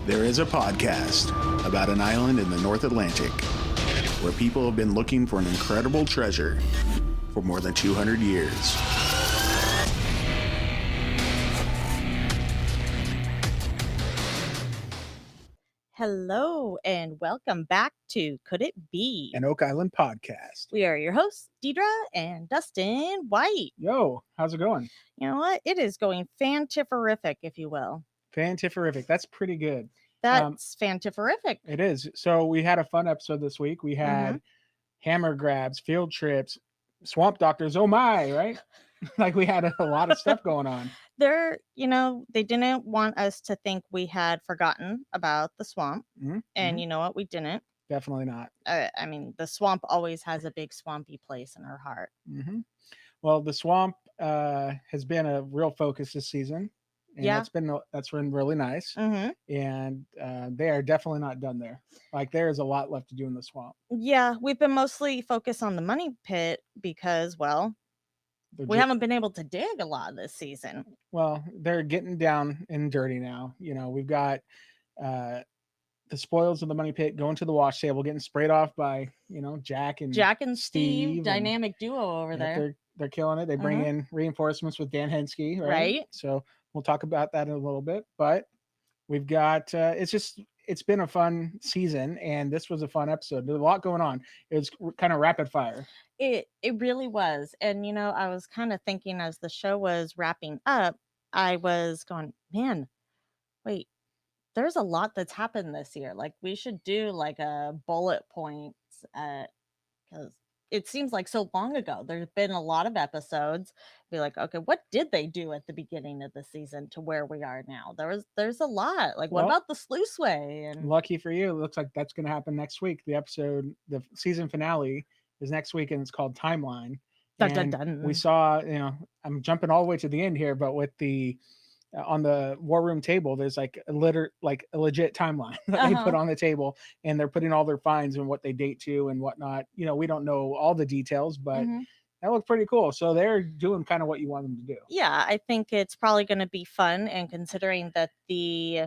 There is a podcast about an island in the North Atlantic where people have been looking for an incredible treasure for more than 200 years. Hello and welcome back to Could It Be? An Oak Island podcast. We are your hosts, Deidre and Dustin White. Yo, how's it going? You know what? It is going fantiferific, if you will. Fantiferific. That's pretty good. That's fantiferific. It is. So we had a fun episode this week. We had hammer grabs, field trips, swamp doctors. Oh my, right? Like we had a lot of stuff going on. They didn't want us to think we had forgotten about the swamp. And you know what? We didn't. Definitely not. I mean, the swamp always has a big swampy place in our heart. Well, the swamp has been a real focus this season. And that's been really nice. And they are definitely not done there. Like there is a lot left to do in the swamp. Yeah, we've been mostly focused on the money pit because, well, we haven't been able to dig a lot this season. Well, they're getting down and dirty now. You know, we've got the spoils of the money pit going to the wash table, getting sprayed off by, Jack and Steve, dynamic duo over there. They're killing it. They bring in reinforcements with Dan Henske, right? So we'll talk about that in a little bit. But we've got it's been a fun season, and this was a fun episode. There's a lot going on. It was kind of rapid fire. It really was. And I was kind of thinking as the show was wrapping up, I was going, man, wait, there's a lot that's happened this year. Like we should do like a bullet points because it seems like so long ago. There's been a lot of episodes. Be like, okay, what did they do at the beginning of the season to where we are now? There's a lot. Like, what about the sluiceway? And lucky for you, it looks like that's going to happen next week. The season finale is next week, and it's called Timeline. And we saw, I'm jumping all the way to the end here, but with the on the war room table, there's like a legit timeline that they put on the table, and they're putting all their finds and what they date to and whatnot. We don't know all the details, but that looked pretty cool. So they're doing kind of what you want them to do. Yeah, I think it's probably going to be fun. And considering that the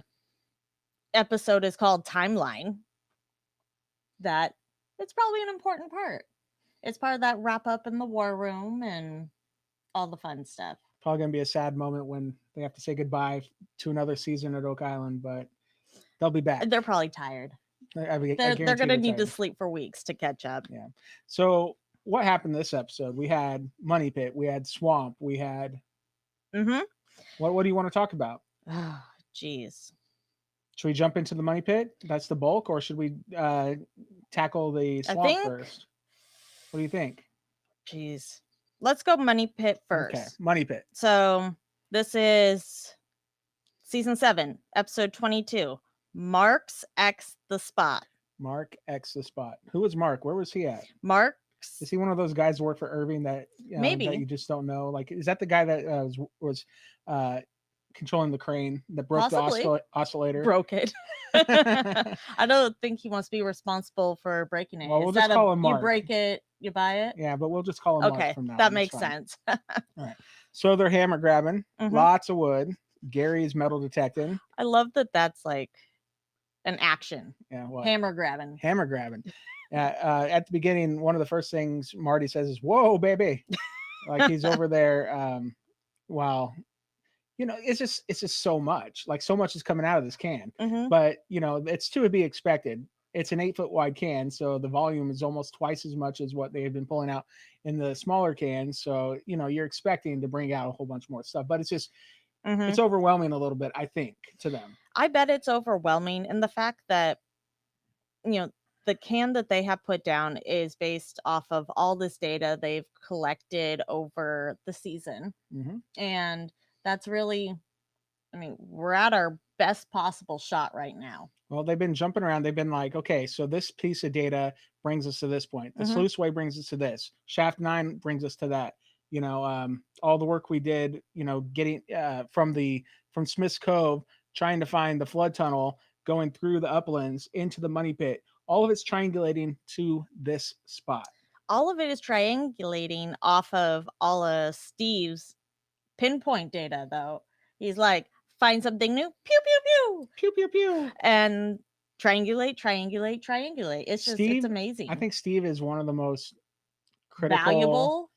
episode is called Timeline, that it's probably an important part. It's part of that wrap up in the war room and all the fun stuff. Probably going to be a sad moment when they have to say goodbye to another season at Oak Island, but they'll be back. They're probably tired. They're going to need to sleep for weeks to catch up. Yeah. So what happened this episode? We had Money Pit, we had Swamp, we had. What do you want to talk about? Oh, geez. Should we jump into the Money Pit? That's the bulk, or should we tackle the Swamp first? What do you think? Jeez. Let's go Money Pit first. Okay, Money Pit. So this is season 7, episode 22. Mark's X the Spot. Mark X the Spot. Who was Mark? Where was he at? Is he one of those guys who work for Irving that maybe that you just don't know? Like, is that the guy that was controlling the crane that broke the oscillator? Broke it. I don't think he wants to be responsible for breaking it. Well, we'll just call him Mark. You break it, you buy it? Yeah, but we'll just call him Mark from now. That makes sense. All right. So they're hammer grabbing, lots of wood. Gary's metal detecting. I love that that's like an action. Yeah, what? Hammer grabbing. At the beginning, one of the first things Marty says is, "Whoa, baby!" Like he's over there. Wow. It's just so much. Like so much is coming out of this can. But it's to be expected. It's an 8-foot wide can, so the volume is almost twice as much as what they had been pulling out in the smaller cans. So you're expecting to bring out a whole bunch more stuff. But it's just it's overwhelming a little bit, I think, to them. I bet it's overwhelming, and the fact that the can that they have put down is based off of all this data they've collected over the season, and that's really, we're at our best possible shot right now. Well, they've been jumping around. They've been like, okay, so this piece of data brings us to this point. The sluiceway brings us to this. Shaft 9 brings us to that. All the work we did, getting from Smith's Cove, trying to find the flood tunnel, going through the uplands into the Money Pit. All of it's triangulating to this spot. All of it is triangulating off of all of Steve's pinpoint data, though. He's like, find something new, pew pew pew, Pew pew pew. and triangulate. It's just it's Steve, amazing. I think Steve is one of the most critical valuable.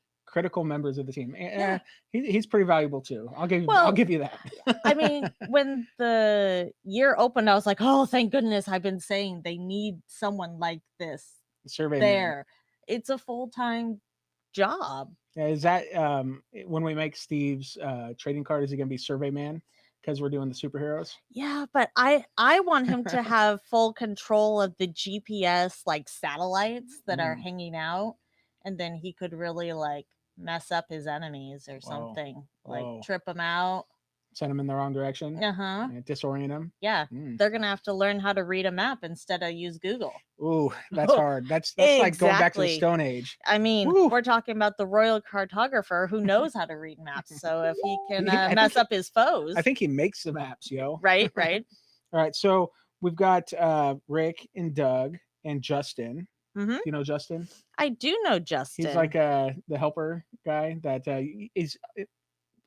members of the team. Yeah. He's pretty valuable too. I'll Well, give you that. I mean, when the year opened, I was like, oh, thank goodness. I've been saying they need someone like this Survey there. It's a full-time job. Man. Is that when we make Steve's trading card? Is he going to be Survey Man because we're doing the superheroes? Yeah, but I want him to have full control of the GPS like satellites that are hanging out, and then he could really like mess up his enemies or something, like trip them out, send them in the wrong direction, disorient them. Yeah, they're gonna have to learn how to read a map instead of use Google. Ooh, that's hard. That's like going back to the Stone Age. I mean, we're talking about the royal cartographer who knows how to read maps. So if he can mess up his foes, I think he makes the maps, yo. Right. All right, so we've got Rick and Doug and Justin. Do you know Justin? I do know Justin. He's like the helper guy that is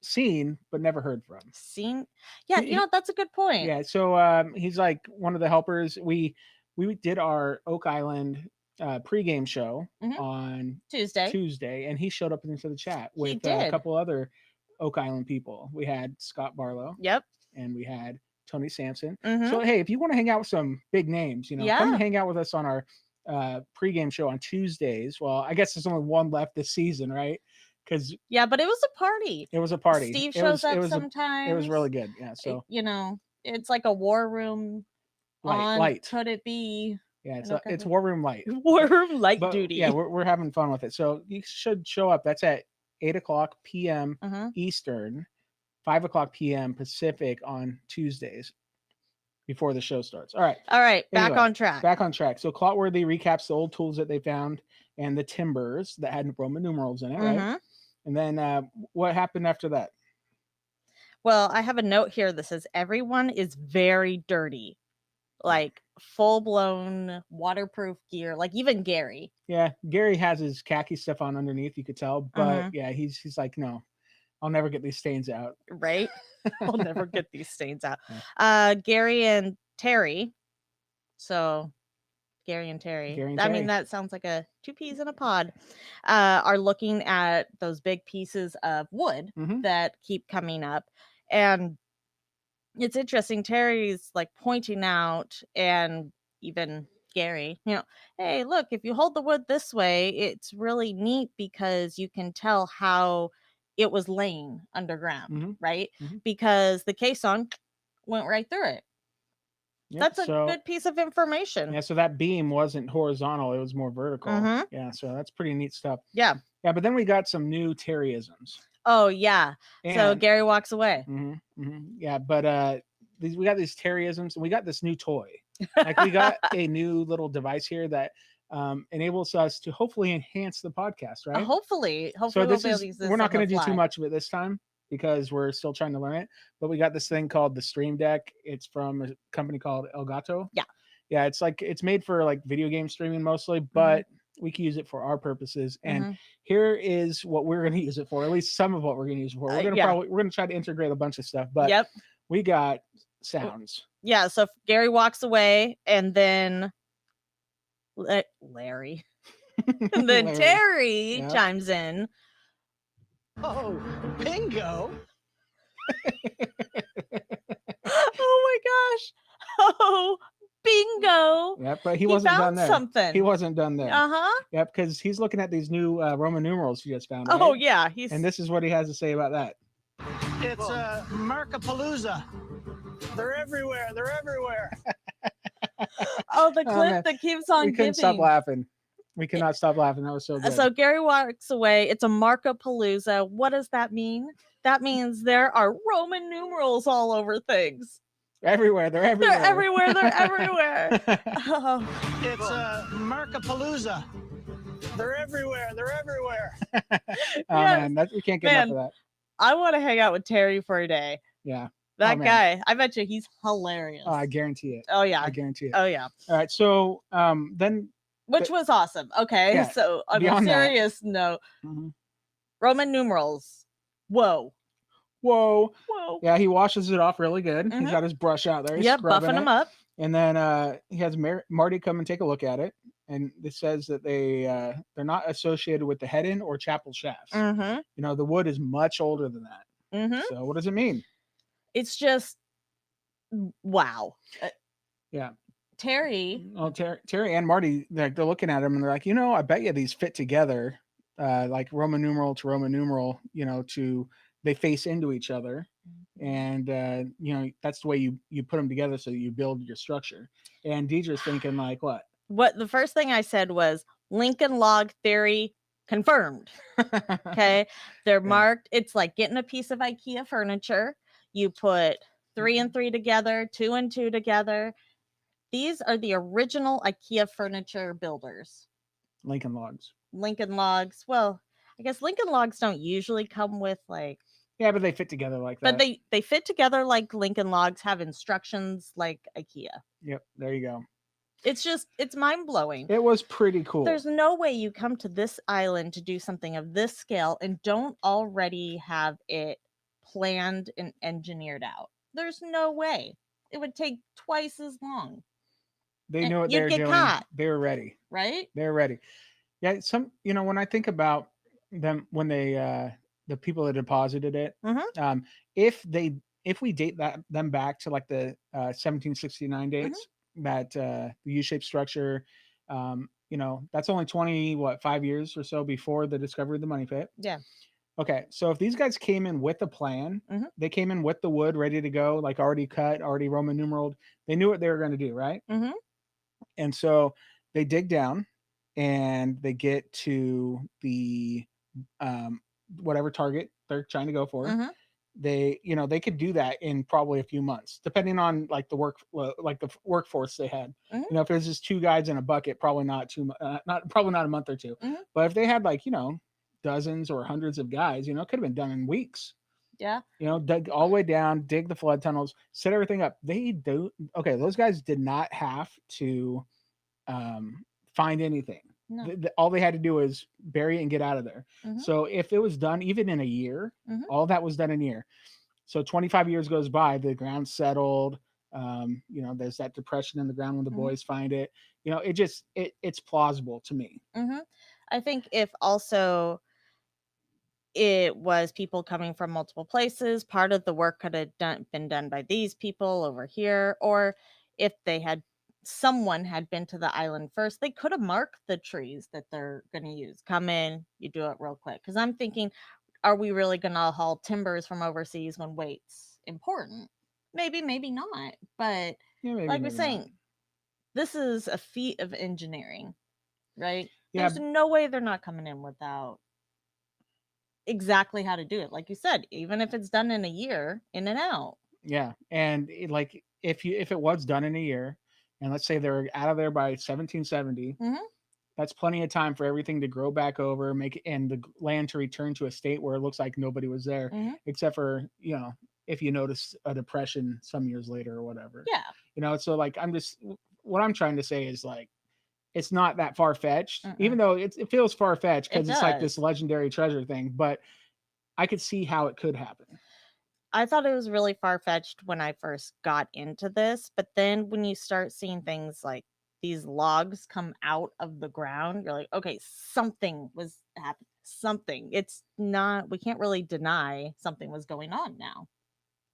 seen but never heard from. Seen? Yeah, that's a good point. Yeah, so he's like one of the helpers. We did our Oak Island pregame show on Tuesday, and he showed up into the chat with a couple other Oak Island people. We had Scott Barlow. Yep. And we had Tony Sampson. So hey, if you want to hang out with some big names, come hang out with us on our pregame show on Tuesdays. Well, I guess there's only one left this season, right? Because but it was a party. It was a party. Steve shows up sometimes. It was really good. Yeah. So it's like a war room light. Could it be? Yeah, it's war room light. War room light duty. Yeah, we're having fun with it. So you should show up. That's at 8:00 p.m. Eastern, 5:00 p.m. Pacific on Tuesdays before the show starts. All right. Anyway, back on track. So Clotworthy recaps the old tools that they found and the timbers that had Roman numerals in it, right? And then what happened after that? Well, I have a note here that says everyone is very dirty. Like full-blown waterproof gear, like even Gary. Yeah, Gary has his khaki stuff on underneath, you could tell, but yeah, he's like, no, I'll never get these stains out. Right? I'll never get these stains out. Yeah. Gary and Terry. So Gary and Terry. I mean, that sounds like a two peas in a pod. Are looking at those big pieces of wood that keep coming up. And it's interesting. Terry's like pointing out, and even Gary, hey, look, if you hold the wood this way, it's really neat because you can tell how it was laying underground, right? Because the caisson went right through it. Yep, that's a good piece of information. Yeah, so that beam wasn't horizontal, it was more vertical. Yeah, so that's pretty neat stuff. Yeah, but then we got some new Terryisms. Oh yeah. So Gary walks away. Yeah, but we got these Terryisms, and we got this new toy. Like we got a new little device here that enables us to hopefully enhance the podcast, right? Hopefully so we're not going to do too much of it this time because we're still trying to learn it. But we got this thing called the Stream Deck. It's from a company called Elgato. Yeah, it's made for like video game streaming mostly, but we can use it for our purposes. And here is what we're going to use it for, at least some of what we're going to use it for. We're going to try to integrate a bunch of stuff, but we got sounds. Yeah, so Gary walks away, and then Larry and then Larry. Terry chimes in. Oh, bingo. Oh my gosh. Oh, bingo. Yep, but he wasn't done there. Something. He wasn't done there. Yep, because he's looking at these new Roman numerals he just found. Right? Oh yeah, and this is what he has to say about that. It's a Markapalooza. They're everywhere. They're everywhere. Oh, the clip that keeps on giving. We couldn't stop laughing. We cannot stop laughing. That was so good. So Gary walks away. It's a Markapalooza. What does that mean? That means there are Roman numerals all over things. Everywhere. They're everywhere. They're everywhere. They're everywhere. Oh. It's a Markapalooza. They're everywhere. They're everywhere. Man, we can't get enough of that. I want to hang out with Terry for a day. Yeah. That guy, I bet you he's hilarious. I guarantee it. Oh yeah. I guarantee it. Oh yeah. All right. So then which was awesome. Okay. Yeah, so on a serious note, Roman numerals. Whoa. Whoa. Whoa. Yeah, he washes it off really good. He's Mhm. got his brush out there. He's Yep, scrubbing buffing it. them up. And then he has Marty come and take a look at it. And it says that they're not associated with the head end or chapel shafts. Mm-hmm. You know, the wood is much older than that. Mm-hmm. So what does it mean? It's just wow. Yeah. Terry. Well, Terry and Marty, they're looking at him and they're like, you know, I bet you these fit together, like Roman numeral to Roman numeral, you know, they face into each other. And, you know, that's the way you put them together so that you build your structure. And Deidre's thinking like, what? The first thing I said was Lincoln log theory confirmed. Okay. They're marked. It's like getting a piece of IKEA furniture. You put 3 and 3 together, 2 and 2 together. These are the original IKEA furniture builders. Lincoln logs. Lincoln logs. Well, I guess Lincoln logs don't usually come with like. Yeah, but they fit together like that. But they fit together like Lincoln logs, have instructions like IKEA. Yep, there you go. It's mind-blowing. It was pretty cool. There's no way you come to this island to do something of this scale and don't already have it planned and engineered out. There's no way. It would take twice as long. They knew what they were doing. Caught. They were ready. Right? They're ready. Yeah, you know, when I think about them, when they the people that deposited it, if we date them back to like the 1769 dates, that the U-shaped structure, you know, that's only 5 years or so before the discovery of the money pit. Yeah. Okay, so if these guys came in with a plan, they came in with the wood ready to go, like already cut, already Roman numeraled. They knew what they were going to do, right? Mm-hmm. And so they dig down and they get to the whatever target they're trying to go for. They, you know, they could do that in probably a few months, depending on like the workforce they had. You know, if it was just 2 guys in a bucket, probably not a month or 2. But if they had like, you know, dozens or hundreds of guys, you know, it could have been done in weeks. Yeah. You know, dug all the way down, dig the flood tunnels, set everything up. Those guys did not have to find anything. No. All they had to do was bury it and get out of there. So if it was done even in a year, all that was done in a year. So 25 years goes by, the ground settled. You know, there's that depression in the ground when the boys find it. You know, it's plausible to me. I think if also it was people coming from multiple places, part of the work could have been done by these people over here, or if someone had been to the island first, they could have marked the trees that they're going to use. Come in, you do it real quick. Because I'm thinking, are we really going to haul timbers from overseas when weight's important? Maybe, maybe not. But like we're saying, this is a feat of engineering, right? Yeah. There's no way they're not coming in without exactly how to do it. Like you said, even if it's done in a year, in and out. Yeah. And like if it was done in a year, and let's say they're out of there by 1770, that's plenty of time for everything to grow back over, and the land to return to a state where it looks like nobody was there, except for, you know, if you notice a depression some years later or whatever. Yeah. You know, so like what I'm trying to say is like, it's not that far-fetched, even though it feels far-fetched because it's like this legendary treasure thing, but I could see how it could happen. I thought it was really far-fetched when I first got into this, but then when you start seeing things like these logs come out of the ground, you're like, okay, something was happening. Something. It's not, we can't really deny something was going on now.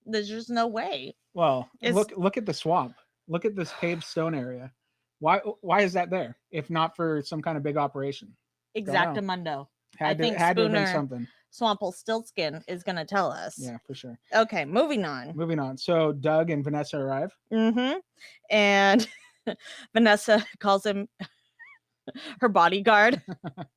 There's just no way. Well, look at the swamp. Look at this paved stone area. Why is that there if not for some kind of big operation? Exactamundo. Had to have been something. Swampelstiltskin is going to tell us. Yeah, for sure. Okay, moving on. So Doug and Vanessa arrive. And Vanessa calls him her bodyguard.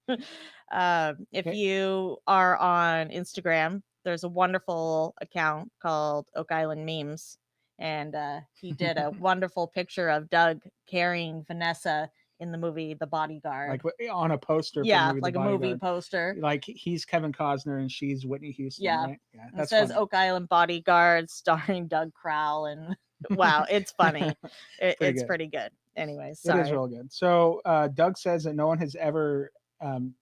If you are on Instagram, there's a wonderful account called Oak Island Memes. And he did a wonderful picture of Doug carrying Vanessa in the movie The Bodyguard. Like on a poster. Yeah, like a movie poster. Like he's Kevin Costner and she's Whitney Houston. Yeah. Right? Yeah. It says Oak Island Bodyguard starring Doug Crowell. And wow, it's funny. It's pretty good. Anyway, sorry. It is real good. So Doug says that no one has ever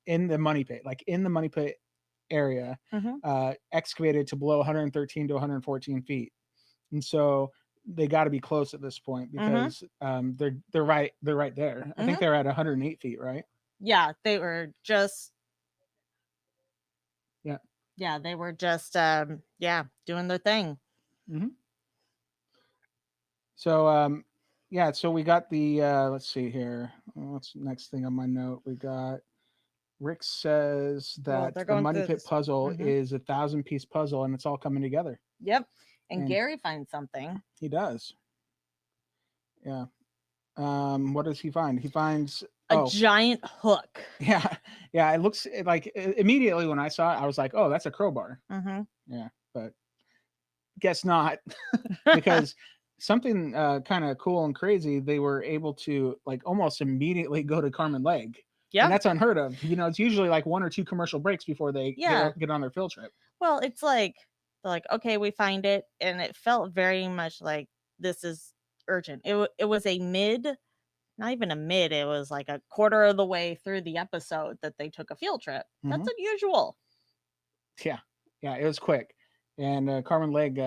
in the money pit area, Mhm. excavated to below 113 to 114 feet, and so they got to be close at this point Mhm. because they're right there. I think Mhm. they're at 108 feet, right? Yeah, they were just Yeah. yeah, they were just yeah, doing their thing. hmm So yeah, so we got the let's see here. What's the next thing on my note? We got Rick says Well, that they're the going money through pit this. puzzle Mhm. is a 1,000-piece puzzle and it's all coming together. Yep. And And Gary finds something. he does. Yeah. What does he find? He finds A giant hook. yeah. Yeah, it looks like immediately when I saw it, I was like, "Oh, that's a crowbar." Mhm. Yeah, but guess not. Because something kind of cool and crazy, they were able to like almost immediately go to Carmen Lake. And Yeah. that's unheard of. It's usually like 1 or 2 commercial breaks before they Yeah. get on their field trip. Well, it's like they're like, okay, we find it, and it felt very much like this is urgent. It was a not even a mid. It was like a quarter of the way through the episode that they took a field trip. That's Mhm. unusual. Yeah. Yeah, it was quick. And Carmen Lake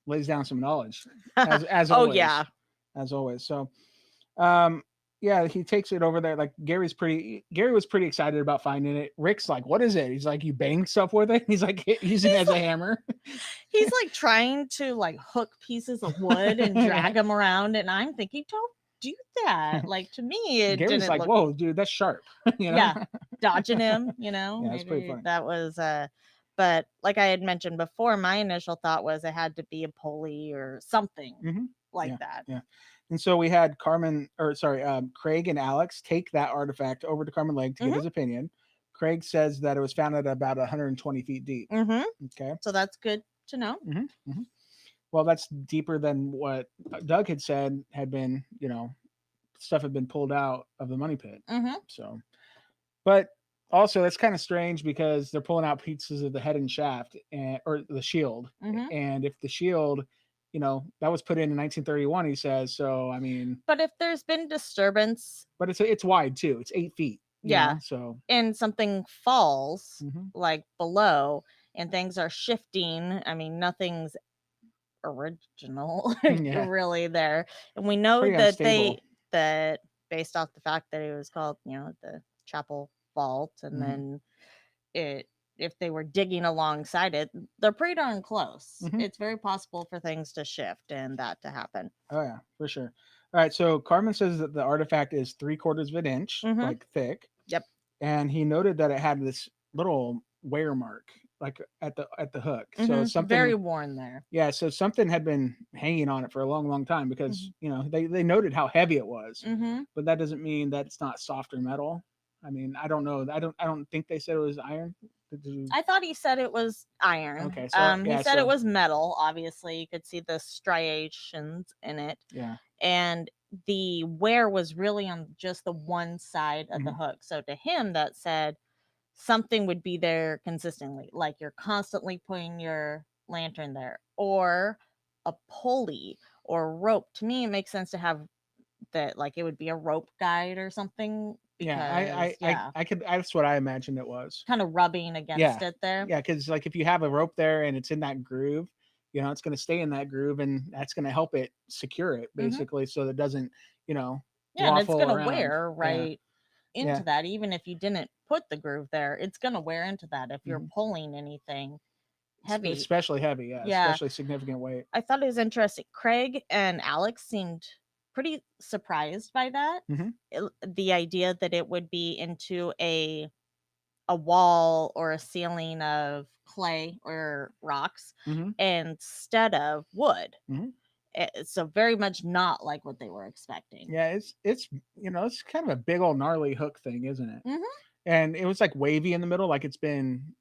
lays down some knowledge as Oh always. yeah. As always. So um yeah, he takes it over there. Like Gary was pretty excited about finding it. Rick's like, "What is it?" He's like, "You bang stuff with it?" He's like using it as a hammer. He's like trying to like hook pieces of wood and drag them around, and I'm thinking, don't do that. Like to me, it Gary's didn't like, look. "Whoa, dude, that's sharp." Yeah, dodging him. Yeah, it's pretty Maybe funny. that was But like I had mentioned before, my initial thought was it had to be a pulley or something like Yeah, that. yeah. And so we had Craig and Alex take that artifact over to Carmen Lake to get Mhm. his opinion. Craig says that it was found at about 120 feet deep. Mhm. Okay. So that's good to know. Well, that's deeper than what Doug had said had been, stuff had been pulled out of the money pit. Mhm. So, but also that's kind of strange because they're pulling out pieces of the head and shaft or the shield. Mhm. And if the shield, that was put in 1931, he says. So, I mean, But if there's been disturbance, but it's wide too. It's 8 feet. yeah, So and something falls mhm. like below and things are shifting, I mean, nothing's original Yeah, really there. And we know pretty that unstable. that based off the fact that it was called, the chapel vault, and Mhm. then it if they were digging alongside it, they're pretty darn close. Mhm. It's very possible for things to shift and that to happen. Oh yeah, for sure. All right, so Carmen says that the artifact is 3/4 of an inch, Mhm. like thick, Yep. and he noted that it had this little wear mark, like at the hook. So Very something, worn there. yeah, so something had been hanging on it for a long, long time because they noted how heavy it was, Mhm. but that doesn't mean that it's not softer metal. I mean, I don't know. I don't think they said it was iron. Did you- I thought he said it was iron. Okay, so He yeah, said it so was metal. Obviously, you could see the striations in it, yeah, and the wear was really on just the one side of the mhm, hook. So to him, that said something would be there consistently, like you're constantly putting your lantern there, or a pulley or rope. To me, it makes sense to have that, like it would be a rope guide or something, yeah. because I could. That's what I imagined it was. kind of rubbing against Yeah. it there. Yeah, because like if you have a rope there and it's in that groove, it's going to stay in that groove and that's going to help it secure it Mhm. basically so that it doesn't, Yeah, and it's waffle gonna around. wear Yeah. right Yeah. into that. Even if you didn't put the groove there, it's gonna wear into that if you're Mhm. pulling anything heavy. Especially heavy. Yeah. Yeah, Especially significant weight. I thought it was interesting. Craig and Alex seemed pretty surprised by that. Mhm. The idea that it would be into a wall or a ceiling of clay or rocks Mhm. instead of wood. Mhm. So very much not like what they were expecting. Yeah, it's kind of a big old gnarly hook thing, isn't it? Mhm. And it was like wavy in the middle like it's been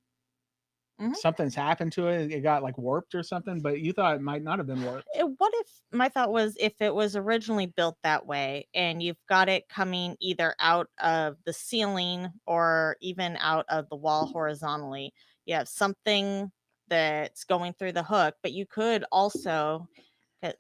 Mhm. something's happened to it. It got like warped or something, but you thought it might not have been warped. What if my thought was if it was originally built that way and you've got it coming either out of the ceiling or even out of the wall horizontally, you have something that's going through the hook, but you could also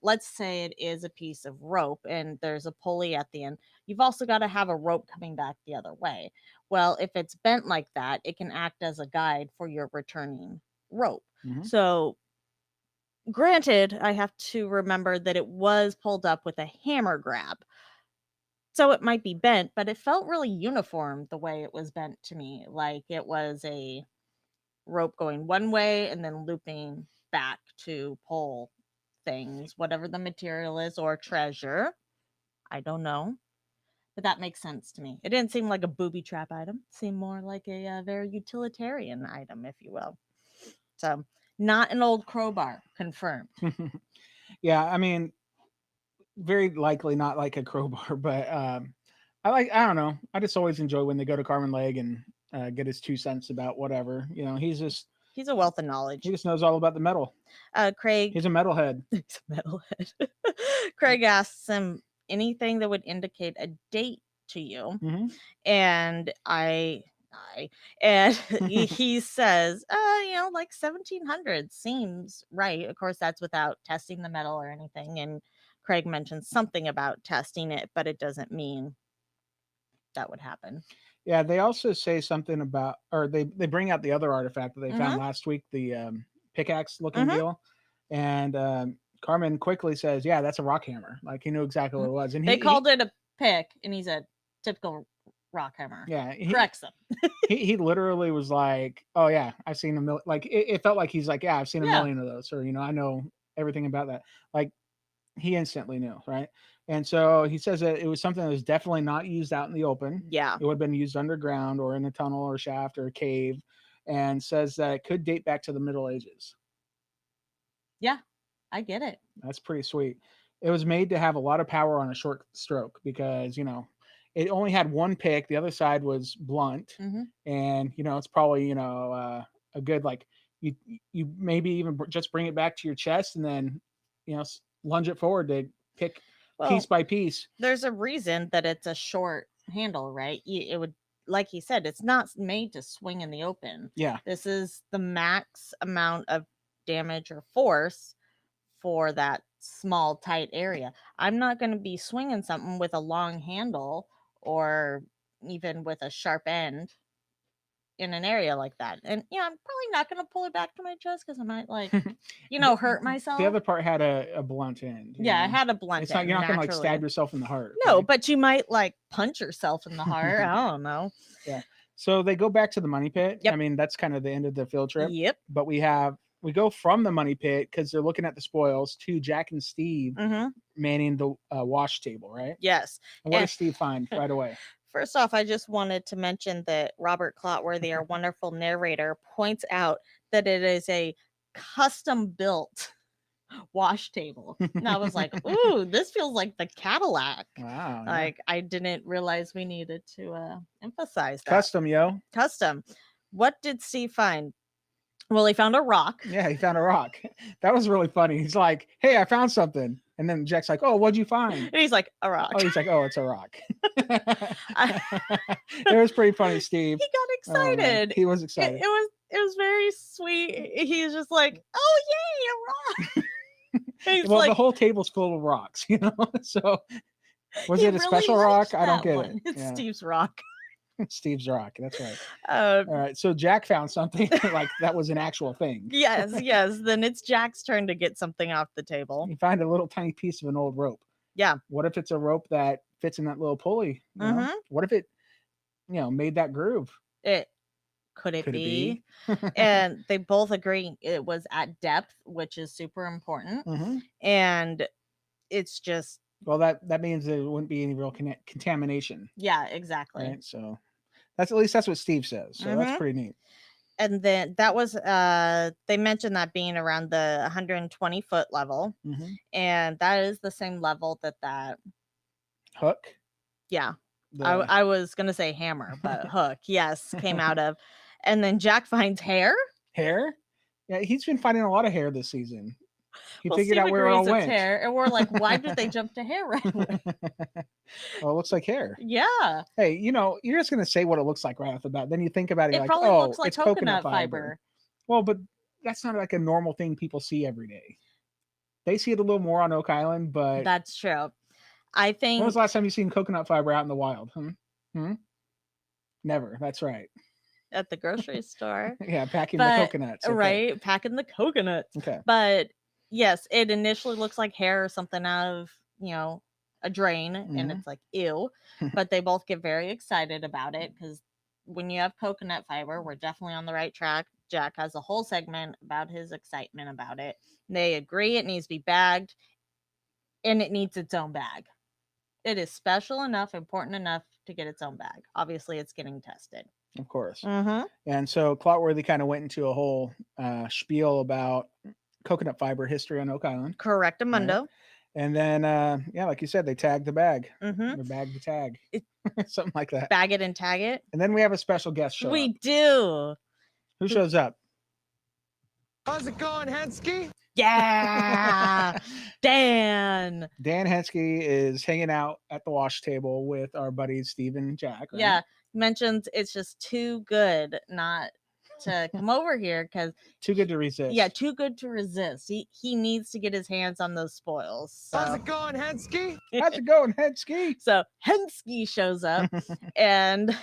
let's say it is a piece of rope and there's a pulley at the end. You've also got to have a rope coming back the other way. Well, if it's bent like that, it can act as a guide for your returning rope. Mhm. So granted, I have to remember that it was pulled up with a hammer grab. So it might be bent, but it felt really uniform the way it was bent to me. Like it was a rope going one way and then looping back to pull things, whatever the material is, or treasure. I don't know. But that makes sense to me. It didn't seem like a booby trap item. It seemed more like a very utilitarian item, if you will. So, not an old crowbar, confirmed. Yeah, I mean, very likely not like a crowbar, but I don't know. I just always enjoy when they go to Carmen Leg and get his 2 cents about whatever. You know, he's a wealth of knowledge. he just knows all about the metal. Craig. He's a metalhead. He's a metalhead. Craig asks him anything that would indicate a date to you, Mm-hmm. and he says, like 1700 seems right. Of course, that's without testing the metal or anything. And Craig mentions something about testing it, but it doesn't mean that would happen. Yeah, they also say something about, or they bring out the other artifact that they found last week, the pickaxe looking deal, and Carmen quickly says, "Yeah, that's a rock hammer." Like he knew exactly what it was, and they called it a pick, and he's a typical rock hammer. Yeah, corrects them. he literally was like, "Oh yeah, I've seen a million." Like it felt like he's like, "Yeah, I've seen a million of those," or I know everything about that. Like he instantly knew, right? And so he says that it was something that was definitely not used out in the open. Yeah. It would have been used underground or in a tunnel or shaft or a cave, and says that it could date back to the Middle Ages. Yeah, I get it. That's pretty sweet. It was made to have a lot of power on a short stroke because, it only had one pick. The other side was blunt. And, it's probably, a good, like, you maybe even just bring it back to your chest and then, lunge it forward to pick piece by piece. There's a reason that it's a short handle, right? It would, like he said, it's not made to swing in the open. Yeah. This is the max amount of damage or force for that small, tight area. I'm not going to be swinging something with a long handle or even with a sharp end in an area like that. And I'm probably not going to pull it back to my chest because I might hurt myself. The other part had a blunt end. Yeah, it had a blunt end. Not, you're not going to like stab yourself in the heart. No, right? But you might like punch yourself in the heart. I don't know. Yeah. So they go back to the money pit. Yep. I mean, that's kind of the end of the field trip. Yep. But we go from the money pit because they're looking at the spoils to Jack and Steve manning the wash table, right? Yes. And what does Steve find right away? First off, I just wanted to mention that Robert Clotworthy, our wonderful narrator, points out that it is a custom-built wash table. And I was like, ooh, this feels like the Cadillac. Wow. Like, yeah. I didn't realize we needed to emphasize that. Custom, yo. Custom. What did Steve find? Well, he found a rock. Yeah, he found a rock. That was really funny. He's like, hey, I found something. And then Jack's like, oh, what'd you find? And he's like, a rock. Oh, he's like, oh, it's a rock. It was pretty funny, Steve. He got excited. He was excited. It was very sweet. He's just like, oh, yay, a rock. Well, the whole table's full of rocks, So was it a special rock? I don't get it. It's Steve's rock. Steve's rock. That's right. All right. So Jack found something like that was an actual thing. Yes. Then it's Jack's turn to get something off the table. You find a little tiny piece of an old rope. Yeah. What if it's a rope that fits in that little pulley? What if it, made that groove? Could it be? And they both agree it was at depth, which is super important. And it's just. Well, that means there wouldn't be any real contamination. Yeah, exactly. Right. So that's what Steve says. So that's pretty neat. And then that was they mentioned that being around the 120 foot level. And that is the same level that hook. Yeah. I was gonna say hammer, but hook, yes, came out of. And then Jack finds hair. Hair? Yeah, he's been finding a lot of hair this season. He figured out where it all went. Hair, and we're like, why did they jump to hair right away? Well, it looks like hair. Yeah. Hey, you're just gonna say what it looks like right off the bat. Then you think about it, you're it like, probably oh, looks like it's coconut fiber. Well, but that's not like a normal thing people see every day. They see it a little more on Oak Island, but That's true. I think when was the last time you seen coconut fiber out in the wild? Never. That's right. at the grocery store. Yeah, packing the But coconuts. Okay. right, packing the coconuts. Okay. But yes, it initially looks like hair or something out of, a drain, and it's like, ew. But they both get very excited about it because when you have coconut fiber, we're definitely on the right track. Jack has a whole segment about his excitement about it. They agree it needs to be bagged, and it needs its own bag. It is special enough, important enough to get its own bag. Obviously, it's getting tested. Of course. Mm-hmm. And so Clotworthy kind of went into a whole spiel about coconut fiber history on Oak Island. Correctamundo. Right? And then, like you said, they tagged the bag. Mm-hmm. They bagged the tag. Something like that. Bag it and tag it. And then we have a special guest show We up. do. Who shows up? How's it going, Hensky? Yeah. Dan. Dan Hensky is hanging out at the wash table with our buddies Steve and Jack. Right? Yeah. Mentions it's just too good not to come over here because Too good to resist. yeah, too good to resist. He needs to get his hands on those spoils. How's it going, Hensky? How's it going, Hensky? So Hensky shows up and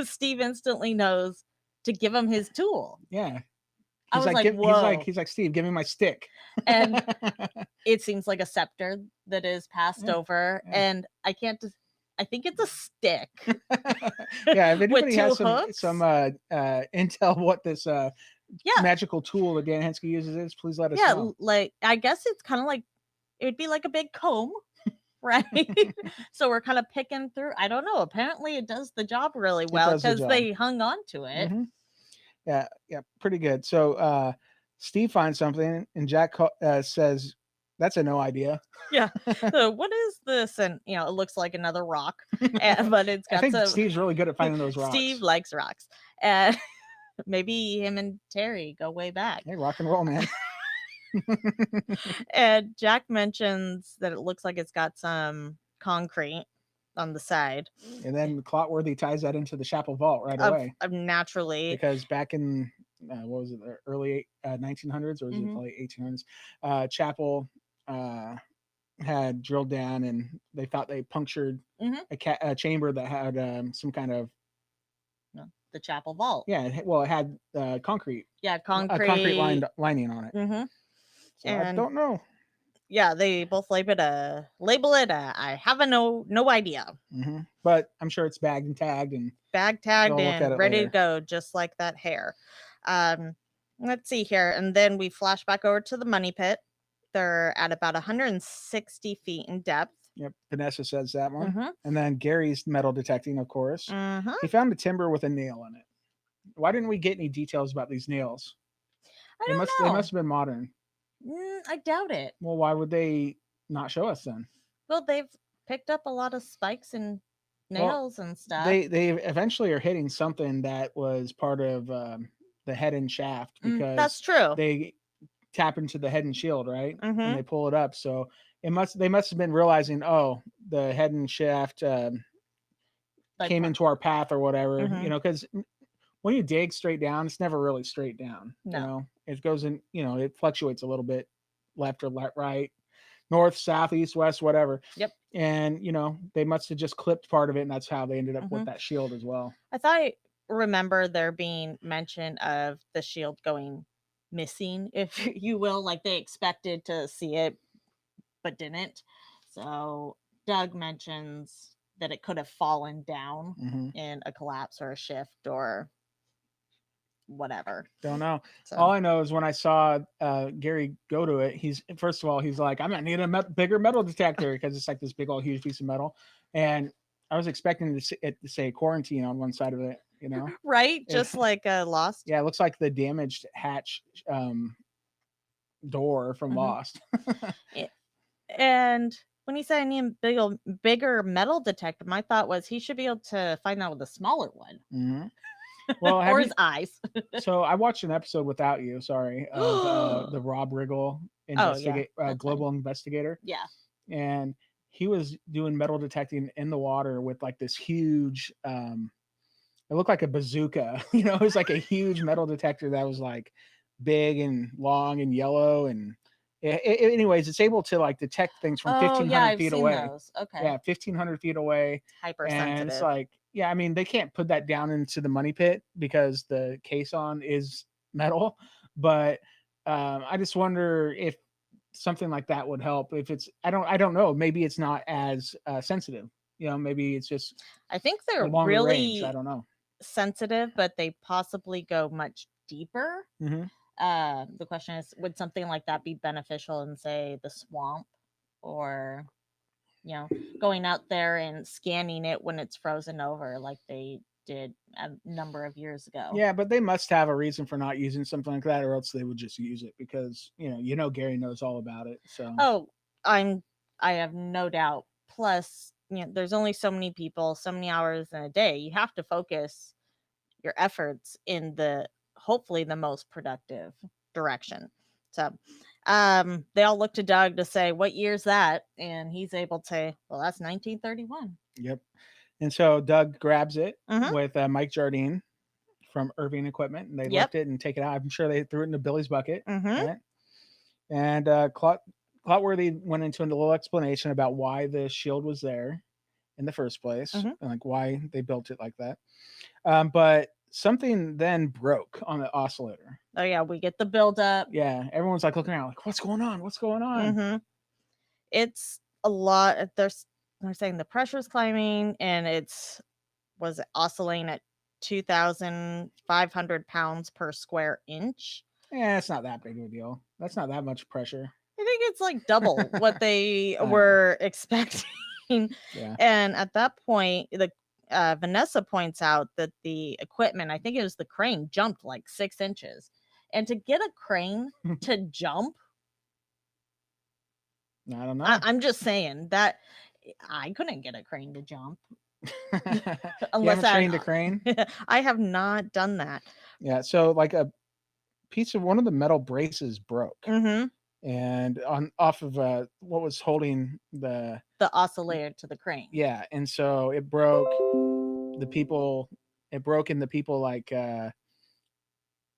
Steve instantly knows to give him his tool. Yeah. I was like, he's whoa. He's like, Steve, give me my stick. And it seems like a scepter that is passed over. Yeah. And I think it's a stick. Yeah, if anybody With has two hooks? some intel what this magical tool that Dan Hensky uses is, please let us know. Like I guess it's kind of like it would be like a big comb, right? So we're kind of picking through. I don't know. Apparently, it does the job really well does the because job. they hung on to it. Mhm. Yeah, pretty good. So Steve finds something, and Jack says, "That's a no idea." Yeah. So what is this? And it looks like another rock, but it's I got think some. Steve's really good at finding those rocks. Steve likes rocks, and maybe him and Terry go way back. Hey, rock and roll, man. And Jack mentions that it looks like it's got some concrete on the side. And then Clotworthy ties that into the chapel vault right away. Naturally. Because back in, what was it, the early 1900s or was it the late 1800s, chapel had drilled down and they thought they punctured a chamber that had some kind of the chapel vault. Yeah, it had concrete. Yeah, a concrete lining on it. Mm-hmm. So I don't know. Yeah, they both label it. I have no idea. Mm-hmm. But I'm sure it's bagged and tagged and ready to go, just like that hair. Let's see here, and then we flash back over to the money pit. They're at about 160 feet in depth. Yep, Vanessa says that one. Mm-hmm. And then Gary's metal detecting, of course. Mm-hmm. He found a timber with a nail in it. Why didn't we get any details about these nails? I don't know. They must have been modern. I doubt it. Well, why would they not show us then? Well, they've picked up a lot of spikes and nails and stuff. They eventually are hitting something that was part of the head and shaft because that's true. They tap into the head and shield, right? Mm-hmm. And they pull it up. So they must have been realizing, oh, the head and shaft came into our path or whatever, Mm-hmm. Because when you dig straight down, it's never really straight down. No. It goes in, it fluctuates a little bit, left or right, north, south, east, west, whatever. Yep. And they must have just clipped part of it, and that's how they ended up with that shield as well. I remember there being mention of the shield going missing, if you will, like they expected to see it but didn't. So Doug mentions that it could have fallen down in a collapse or a shift or whatever. Don't know. So. All I know is when I saw Gary go to it, he's like, I'm gonna need a bigger metal detector because it's like this big old huge piece of metal, and I was expecting it to say quarantine on one side of it, right? Just like Lost. Yeah, it looks like the damaged hatch door from Lost. And when he said I need a bigger metal detector, my thought was he should be able to find that with a smaller one. Mm-hmm. Well, or his eyes. So I watched an episode without you, of the Rob Riggle global investigator. Yeah. And he was doing metal detecting in the water with like this huge, it looked like a bazooka, it was like a huge metal detector that was like big and long and yellow. And Anyways, it's able to like detect things from Oh, yeah, 1,500 I've feet seen away. those. Okay. Yeah, 1,500 feet away. And it's Hypersensitive. like, yeah, I mean, they can't put that down into the money pit because the caisson is metal. But I just wonder if something like that would help. If it's, I don't know. Maybe it's not as sensitive. You know, maybe it's just I think a they're longer range. I really don't know. sensitive, but they possibly go much deeper. Hmm. The question is, would something like that be beneficial in, say, the swamp, or going out there and scanning it when it's frozen over, like they did a number of years ago? Yeah, but they must have a reason for not using something like that, or else they would just use it because Gary knows all about it. So Oh, I have no doubt. Plus, there's only so many people, so many hours in a day. You have to focus your efforts in the hopefully the most productive direction. So, they all look to Doug to say, "What year's that?" And he's able to say, "Well, that's 1931." yep. And so Doug grabs it Mhm. with Mike Jardine from Irving Equipment, and they Yep. lift it and take it out. I'm sure they threw it into Billy's bucket, Mhm. right? And Clotworthy went into a little explanation about why the shield was there in the first place, Mhm. and like why they built it like that. But something then broke on the oscillator. Oh yeah, we get the buildup. Yeah, everyone's like looking around, like, "What's going on? What's going on?" Mhm. It's a lot. They're saying the pressure's climbing, and was oscillating at 2,500 pounds per square inch. Yeah, it's not that big of a deal. That's not that much pressure. I think it's like double what they I know. were expecting. Yeah. And at that point, Vanessa points out that the equipment, I think it was the crane, jumped like 6 inches. And to get a crane to jump, I don't know. I'm just saying that I couldn't get a crane to jump You unless haven't trained a crane? I have not done that. Yeah. So like a piece of one of the metal braces broke, Mm-hmm. and on off of what was holding the The oscillator to the crane. yeah, and so it broke. The people, it broke, and the people like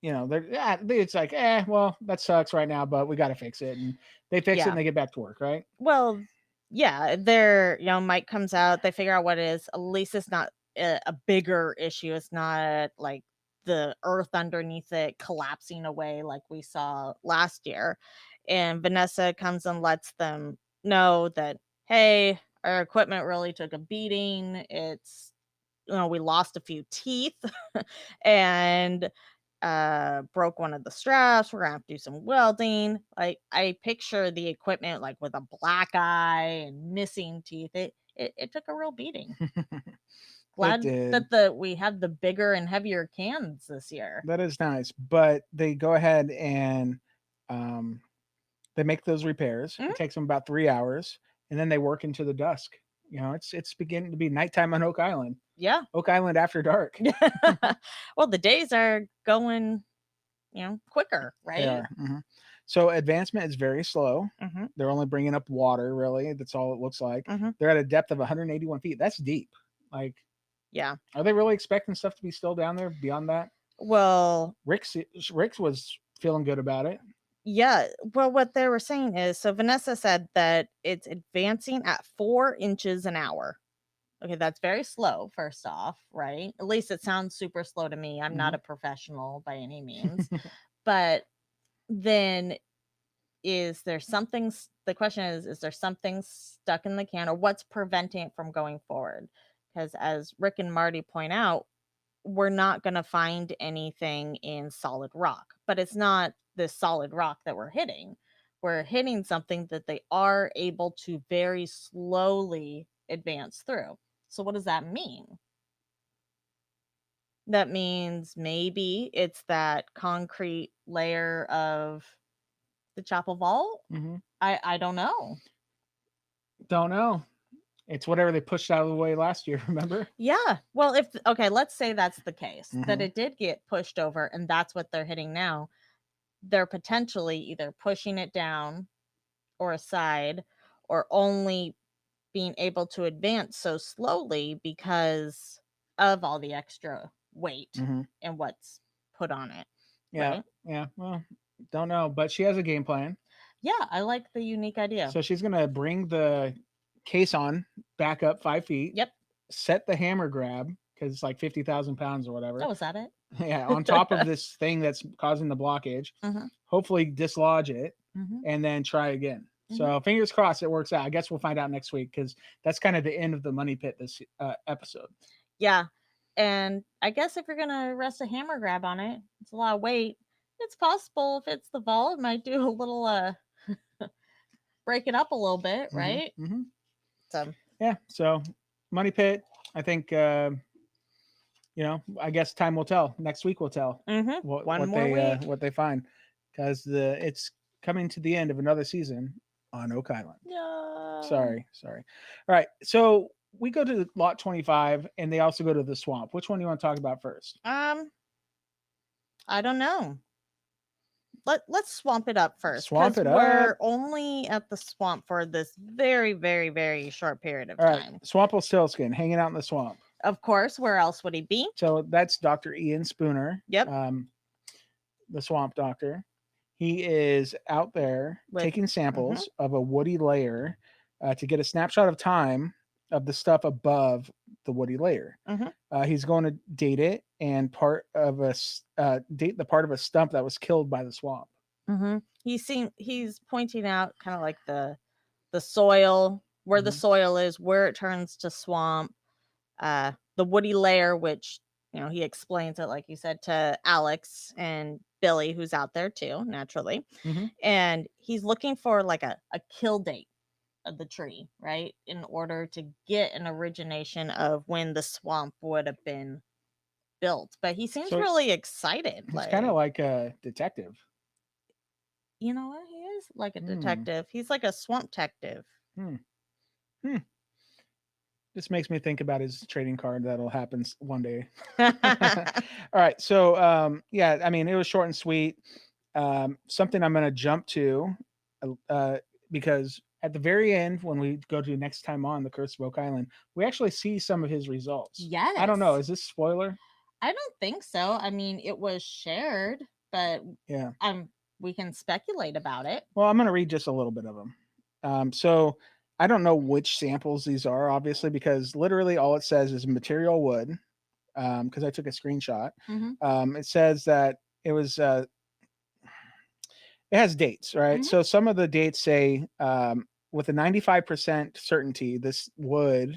it's like well, that sucks right now, but we got to fix it, and they fix it Yeah. and they get back to work, right? Well, yeah, Mike comes out, they figure out what it is. At least it's not a bigger issue. It's not like the earth underneath it collapsing away like we saw last year. And Vanessa comes and lets them know that, hey, our equipment really took a beating. It's, we lost a few teeth and broke one of the straps. We're gonna have to do some welding. Like, I picture the equipment like with a black eye and missing teeth. It took a real beating. It Glad did. that we have the bigger and heavier cans this year. That is nice, but they go ahead and um, they make those repairs. Mhm. It takes them about 3 hours, and then they work into the dusk. It's beginning to be nighttime on Oak Island. Yeah. Oak Island after dark. Well, the days are going, quicker, right? They are. So advancement is very slow. Mm-hmm. They're only bringing up water, really. That's all it looks like. Mm-hmm. They're at a depth of 181 feet. That's deep. Like, Yeah. are they really expecting stuff to be still down there beyond that? Well, Rick was feeling good about it. yeah. Well, what they were saying is, so Vanessa said that it's advancing at 4 inches an hour. Okay, that's very slow, first off, right? At least it sounds super slow to me. I'm not a professional by any means. But then the question is there something stuck in the can, or what's preventing it from going forward? Because as Rick and Marty point out, we're not going to find anything in solid rock, but it's not this solid rock that we're hitting. We're hitting something that they are able to very slowly advance through. So what does that mean? That means maybe it's that concrete layer of the chapel vault. I don't know. Don't know. It's whatever they pushed out of the way last year, remember? Yeah. Well, let's say that's the case, that it did get pushed over and that's what they're hitting now. They're potentially either pushing it down or aside, or only being able to advance so slowly because of all the extra weight and what's put on it. Yeah. Right? Yeah. Well, don't know, but she has a game plan. Yeah, I like the unique idea. So she's gonna bring the caisson back up 5 feet. Yep. Set the hammer grab because it's like 50,000 pounds or whatever. Oh, was that it? Yeah, on top of this thing that's causing the blockage. Mhm. Hopefully dislodge it Mhm. and then try again. So fingers crossed it works out. I guess we'll find out next week because that's kind of the end of the money pit this episode. Yeah. And I guess if you're gonna rest a hammer grab on it, it's a lot of weight. It's possible if it's the vault, it might do a little break it up a little bit, right? Mm-hmm. So Yeah. So money pit. I think I guess time will tell. Next week will tell One more week. what they find because it's coming to the end of another season on Oak Island. Yeah. Sorry. All right. So we go to lot 25 and they also go to the swamp. Which one do you want to talk about first? I don't know. Let's swamp it up first. Swamp it we're up. only at the swamp for this very, very, very short period of All right. time. Swampelstiltskin hanging out in the swamp. Of course, where else would he be? So that's Dr. Ian Spooner. Yep. The swamp doctor. He is out there taking samples of a woody layer to get a snapshot of time of the stuff above the woody layer. He's going to date it and date the part of a stump that was killed by the swamp. He's pointing out kind of like the soil, where the soil is, where it turns to swamp, the woody layer, which he explains it, like you said, to Alex and Billy, who's out there too, naturally. And he's looking for like a kill date of the tree, right, in order to get an origination of when the swamp would have been built. But he seems really excited. He's kind of like a detective. You know what? He is like a detective. He's like a swamp detective. This makes me think about his trading card that'll happen one day. All right. So, I mean, it was short and sweet. Something I'm going to jump to because at the very end, when we go to next time on The Curse of Oak Island, we actually see some of his results. Yes. I don't know. Is this spoiler? I don't think so. I mean, it was shared, but yeah, we can speculate about it. Well, I'm going to read just a little bit of them. So I don't know which samples these are, obviously, because literally all it says is material wood. Because I took a screenshot. It says that it was. It has dates, right? So some of the dates say with a 95% certainty, this wood,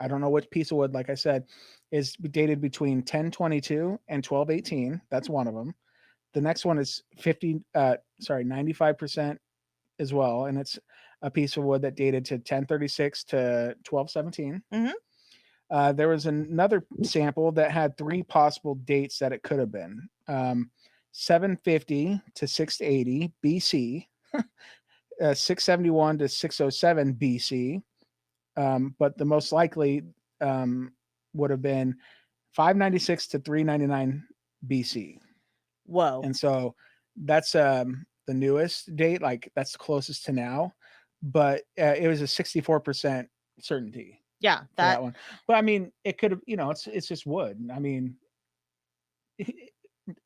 I don't know which piece of wood, like I said, is dated between 1022 and 1218. That's one of them. The next one is 95% as well. And it's a piece of wood that dated to 1036 to 1217. There was another sample that had 3 possible dates that it could have been. 750 to 680 BC, 671 to 607 BC, but the most likely would have been 596 to 399 BC. Whoa! And so that's the newest date, like that's the closest to now, but it was a 64% certainty. Yeah, that one. But I mean, it could have, it's just wood. I mean.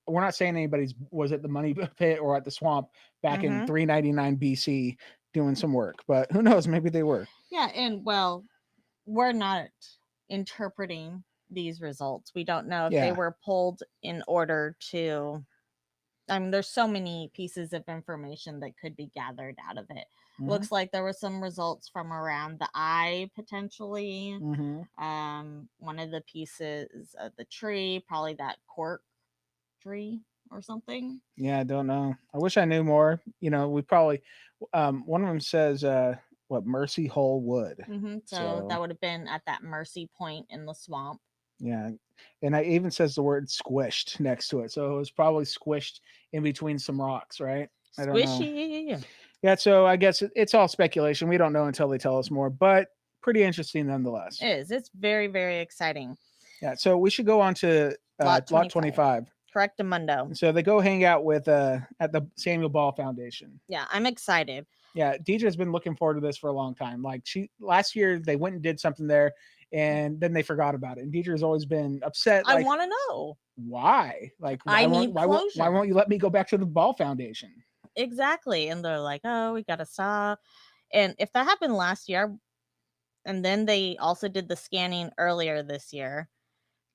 We're not saying anybody's was at the money pit or at the swamp back in 399 BC doing some work, but who knows? Maybe they were. Yeah, and well, we're not interpreting these results. We don't know if they were pulled in order to. I mean, there's so many pieces of information that could be gathered out of it. Looks like there were some results from around the eye, potentially. One of the pieces of the tree, probably that cork tree or something. Yeah, I don't know. I wish I knew more. We probably one of them says Mercy Hole Wood. So that would have been at that Mercy Point in the swamp. Yeah, and it even says the word squished next to it, so it was probably squished in between some rocks, right? I don't know. Yeah, so I guess it's all speculation. We don't know until they tell us more, but pretty interesting nonetheless. It is. It's very, very exciting. Yeah, so we should go on to lot 25. Correctamundo. So they go hang out with at the Samuel Ball Foundation. Yeah, I'm excited. Yeah, Deidre's been looking forward to this for a long time. Like last year they went and did something there, and then they forgot about it. And Deidre's always been upset. I want to know why. Like why won't you let me go back to the Ball Foundation? exactly. And they're like, oh, we gotta stop. And if that happened last year, and then they also did the scanning earlier this year,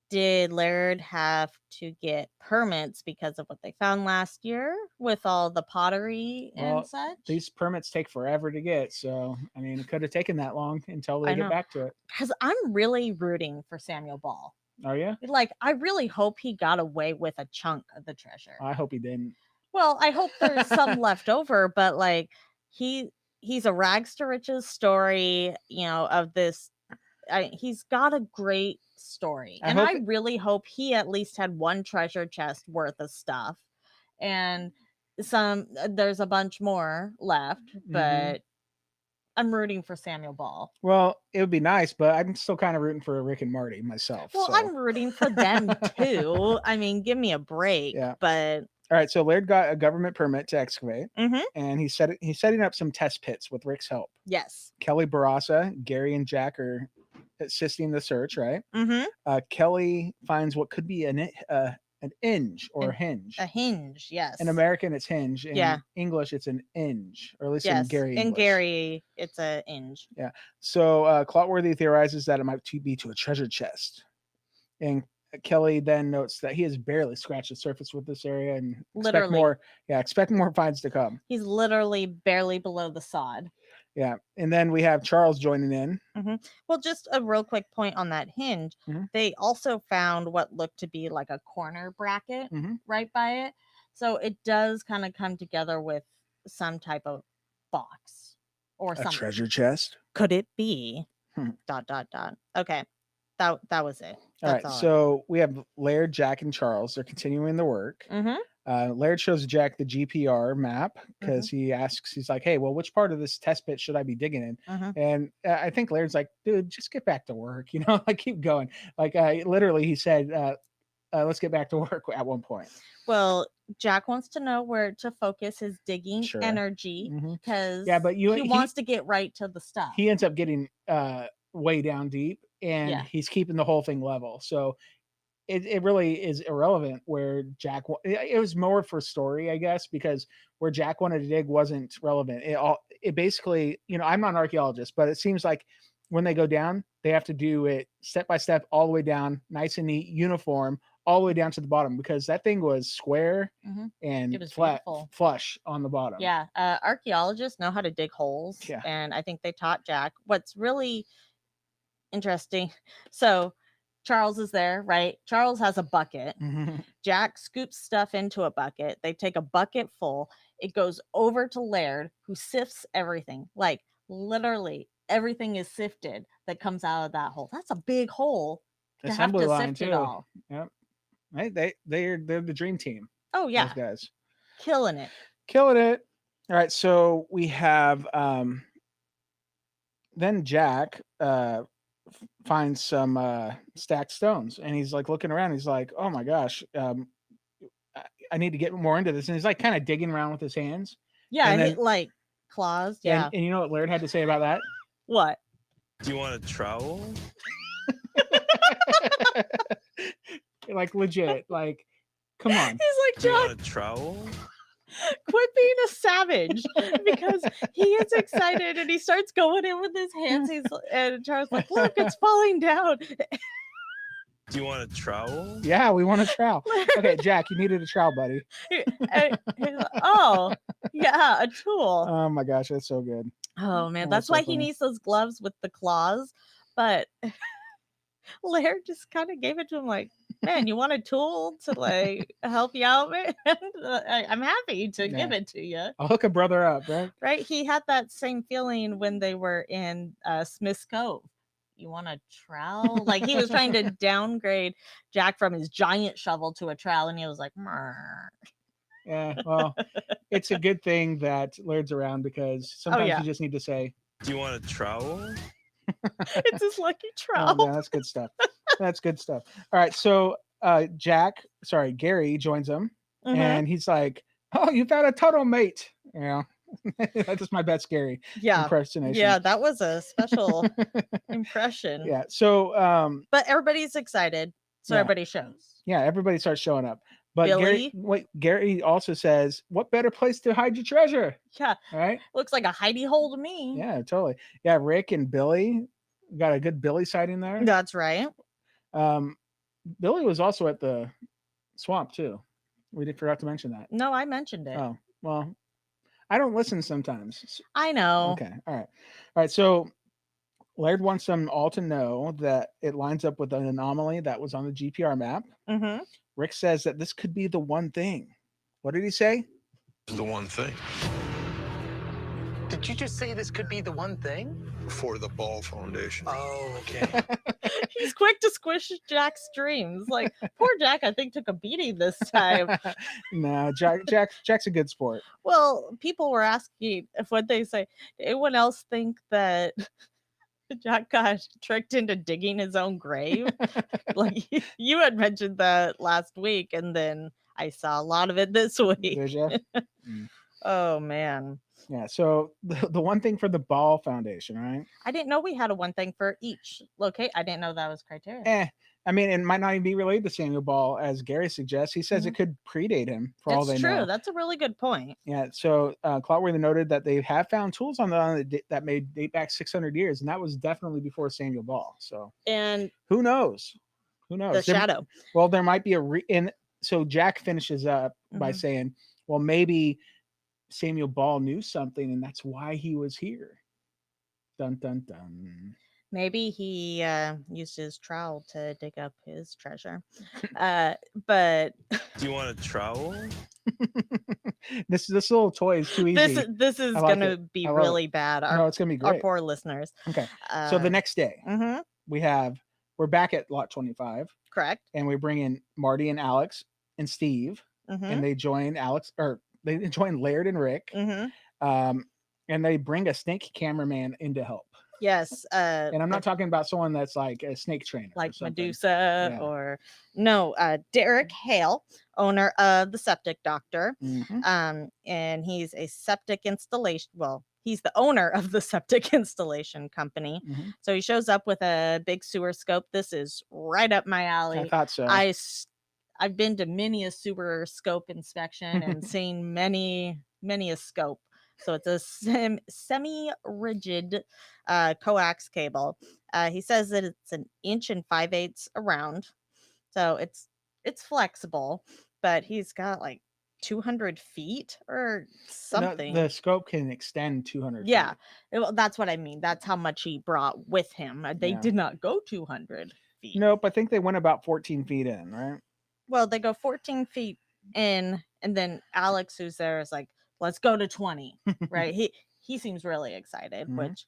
did Laird have to get permits because of what they found last year with all the pottery and Well, such? these permits take forever to get, so I mean, it could have taken that long until they I get know. back to it. Because I'm really rooting for Samuel Ball. Are you? Like, I really hope he got away with a chunk of the treasure. I hope he didn't. Well, I hope there's some left over, but like he's a rags to riches story, of this. He's got a great story, and I really hope he at least had one treasure chest worth of stuff, and there's a bunch more left, but I'm rooting for Samuel Ball. Well, it would be nice, but I'm still kind of rooting for Rick and Marty myself. Well, so. I'm rooting for them too. I mean, give me a break. Yeah. But all right, so Laird got a government permit to excavate, Mhm. and he's setting up some test pits with Rick's help. yes. Kelly Barassa, Gary, and Jack are assisting the search, right? Mm-hmm. Kelly finds what could be an hinge or a hinge. A hinge, yes. In American, it's hinge. In English, it's an inge, or at least in Gary English. In Gary, it's a inge. Yeah. So Clotworthy theorizes that it might be to a treasure expect and Kelly then notes that he has barely scratched the surface with this area and expect more finds to come. He's literally barely below the sod. Yeah. And then we have Charles joining in. Mm-hmm. Well, just a real quick point on that hinge. Mm-hmm. They also found what looked to be like a corner bracket right by it. So it does kind of come together with some type of box or something. A treasure chest? Could it be? ... Okay. That was it. That's all right. So we have Laird, Jack, and Charles. They're continuing the work. Laird shows Jack the GPR map because he asks, he's like, hey, well, which part of this test pit should I be digging in? And I think Laird's like, dude, just get back to work. Like keep going. Like literally he said, let's get back to work at one point. Well, Jack wants to know where to focus his digging energy because he wants to get right to the stuff. He ends up getting way down deep and he's keeping the whole thing level. So it really is irrelevant where Jack, it was more for story, I guess, because where Jack wanted to dig wasn't relevant. It basically, I'm not an archaeologist, but it seems like when they go down, they have to do it step by step, all the way down, nice and neat, uniform, all the way down to the bottom, because that thing was square and it was flat, flush on the bottom. Yeah. Archaeologists know how to dig holes. Yeah. And I think they taught Jack. What's really interesting. So Charles is there, right? Charles has a bucket. Jack scoops stuff into a bucket. They take a bucket full. It goes over to Laird, who sifts everything. Like literally everything is sifted that comes out of that hole. That's a big hole. Assembly line too. Yep. Right. They're the dream team. Oh yeah. Those guys. Killing it. All right. So we have then Jack finds some stacked stones and he's like looking around. He's like, oh my gosh, I need to get more into this. And he's like kind of digging around with his hands. Yeah, and like claws. Yeah. And you know what Laird had to say about that? What? Do you want a trowel? Like legit, like come on. He's like, Jack, do you want a trowel? Quit being a savage, because he is excited and he starts going in with his hands. And Charles like, look, it's falling down. Do you want a trowel? Yeah, we want a trowel. Okay, Jack, you needed a trowel, buddy. He's like, oh, yeah, a tool. Oh my gosh, that's so good. Oh man, that's why he needs those gloves with the claws. But Laird just kind of gave it to him like, man, you want a tool to like help you out, man? I'm happy to give it to you. I'll hook a brother up, right? Right. He had that same feeling when they were in Smith's Cove. You want a trowel? Like he was trying to downgrade Jack from his giant shovel to a trowel, and he was like, Murr. Yeah, well, it's a good thing that Laird's around because sometimes you just need to say, do you want a trowel? It's his lucky trowel. Oh, man, that's good stuff. That's good stuff. All right, so Gary joins him, and he's like, "Oh, you found a tunnel, mate." That's my best Gary impersonation. Yeah, that was a special impression. Yeah. So, but everybody's excited, so everybody shows. Yeah, everybody starts showing up. But Billy? Gary also says, "What better place to hide your treasure?" Yeah, Right? looks like a hidey hole to me. Yeah, totally. Yeah, Rick and Billy got a good Billy sighting there. That's right. Billy was also at the swamp too. We did forgot to mention that. No, I mentioned it. Oh, well, I don't listen sometimes. I know. Okay, all right. So Laird wants them all to know that it lines up with an anomaly that was on the GPR map. Mm-hmm. Rick says that this could be the one thing. What did he say? The one thing Did you just say this could be the one thing? for the Ball Foundation. Oh, okay. He's quick to squish Jack's dreams. Like, poor Jack, I think, took a beating this time. No, Jack's a good sport. Well, people were asking if what they say. Did anyone else think that Jack got tricked into digging his own grave? Like, you had mentioned that last week, and then I saw a lot of it this week. Did you? Oh, man. Yeah. So the one thing for the Ball Foundation, right? I didn't know we had a one thing for each locate. I didn't know that was criteria. I mean, it might not even be related to Samuel Ball, as Gary suggests. He says it could predate him for all they It's true. know. That's a really good point. Yeah. So Clotworthy noted that they have found tools on the island that may date back 600 years, and that was definitely before Samuel Ball. So And who knows? Who knows? the shadow. Well, there might be and so Jack finishes up by saying, well, maybe Samuel Ball knew something, and that's why he was here. Dun dun dun. Maybe he used his trowel to dig up his treasure. But Do you want a trowel? this little toy is too easy. this is I like gonna it. be I love really bad. No, it's gonna be Our great. poor listeners. Okay. So the next day, Mhm, we're back at lot 25, correct. and we bring in Marty and Alex and Steve, Mhm, and they join they join Laird and Rick, mhm. and they bring a snake cameraman in to help. Yes. And I'm not talking about someone that's like a snake trainer, or like something. Medusa Yeah. or no, Derek Hale, owner of the Septic Doctor. Mhm. And he's a septic installation. Well, he's the owner of the septic installation company. Mhm. So he shows up with a big sewer scope. This is right up my alley. I thought so. I've been to many a sewer scope inspection and seen many a scope. So it's a semi-rigid coax cable. He says that it's 1 5/8 around, so it's flexible, but he's got like 200 feet or something. The scope can extend 200 Yeah, feet. well, that's what I mean. That's how much he brought with him. They Yeah. did not go 200 feet. Nope, I think they went about 14 feet in, right? Well, they go 14 feet in, and then Alex, who's there, is like, let's go to 20. Right? He seems really excited, Mhm. which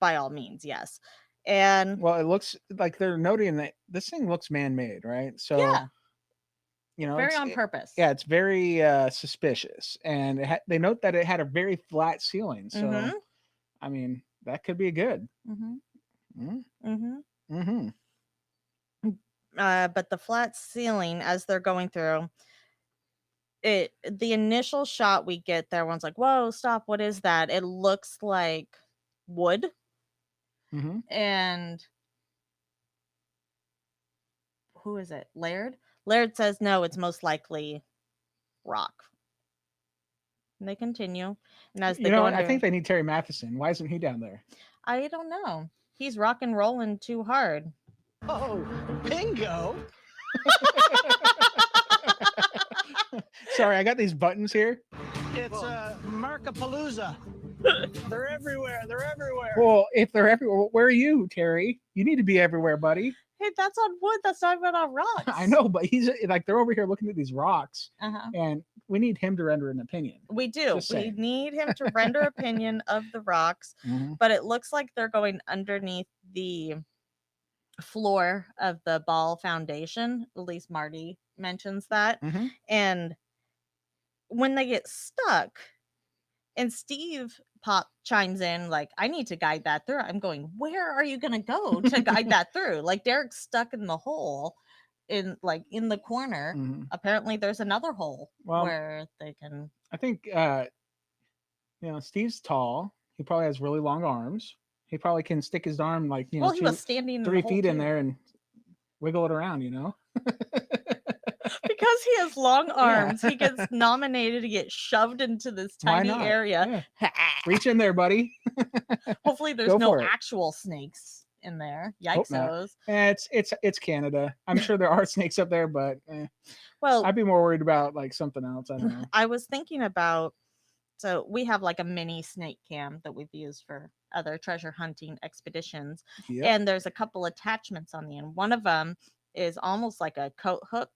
by all means, yes. And Well, it looks like they're noting that this thing looks man-made, right? So yeah, very it's on purpose. Yeah, it's very suspicious, and they note that it had a very flat ceiling. So, Mhm. I mean, that could be good. Mhm. Mhm. Mhm. Mhm. But the flat ceiling, as they're going through it, the initial shot we get there, one's like, "Whoa, stop! What is that?" It looks like wood, Mhm. and who is it? Laird. Laird says no. It's most likely rock. And they continue, and as they You know go what? I under, think they need Terry Matheson. Why isn't he down there? I don't know. He's rock and rolling too hard. Oh, bingo. Sorry, I got these buttons here. It's Markapalooza. They're everywhere. They're everywhere. Well, if they're everywhere, where are you, Terry? You need to be everywhere, buddy. Hey, that's on wood. That's not even on rocks. I know, but he's like they're over here looking at these rocks, Uh-huh. and we need him to render an opinion. We do. Just We saying. need him to render opinion of the rocks, Mhm. but it looks like they're going underneath the floor of the Ball Foundation. At least Marty mentions that. Mhm. And when they get stuck, and Steve chimes in like, I need to guide that through. I'm going, where are you gonna go to guide that through? Like Derek's stuck in the hole in the corner. Mhm. Apparently there's another hole Well, where they can. I think Steve's tall. He probably has really long arms. He probably can stick his arm like Well, he was standing in the 3 hole feet in too. there and wiggle it around. Because he has long arms, he Yeah. gets nominated to get shoved into this Why tiny not? area. Yeah. Reach in there, buddy. Hopefully there's Go no for it. actual snakes in there. Hope not. Yikes. It's Canada. I'm sure there are snakes up there, but Well, I'd be more worried about like something else. I don't know. I was thinking about, so we have like a mini snake cam that we've used for other treasure hunting expeditions. Yep. And there's a couple attachments on the end. One of them is almost like a coat hook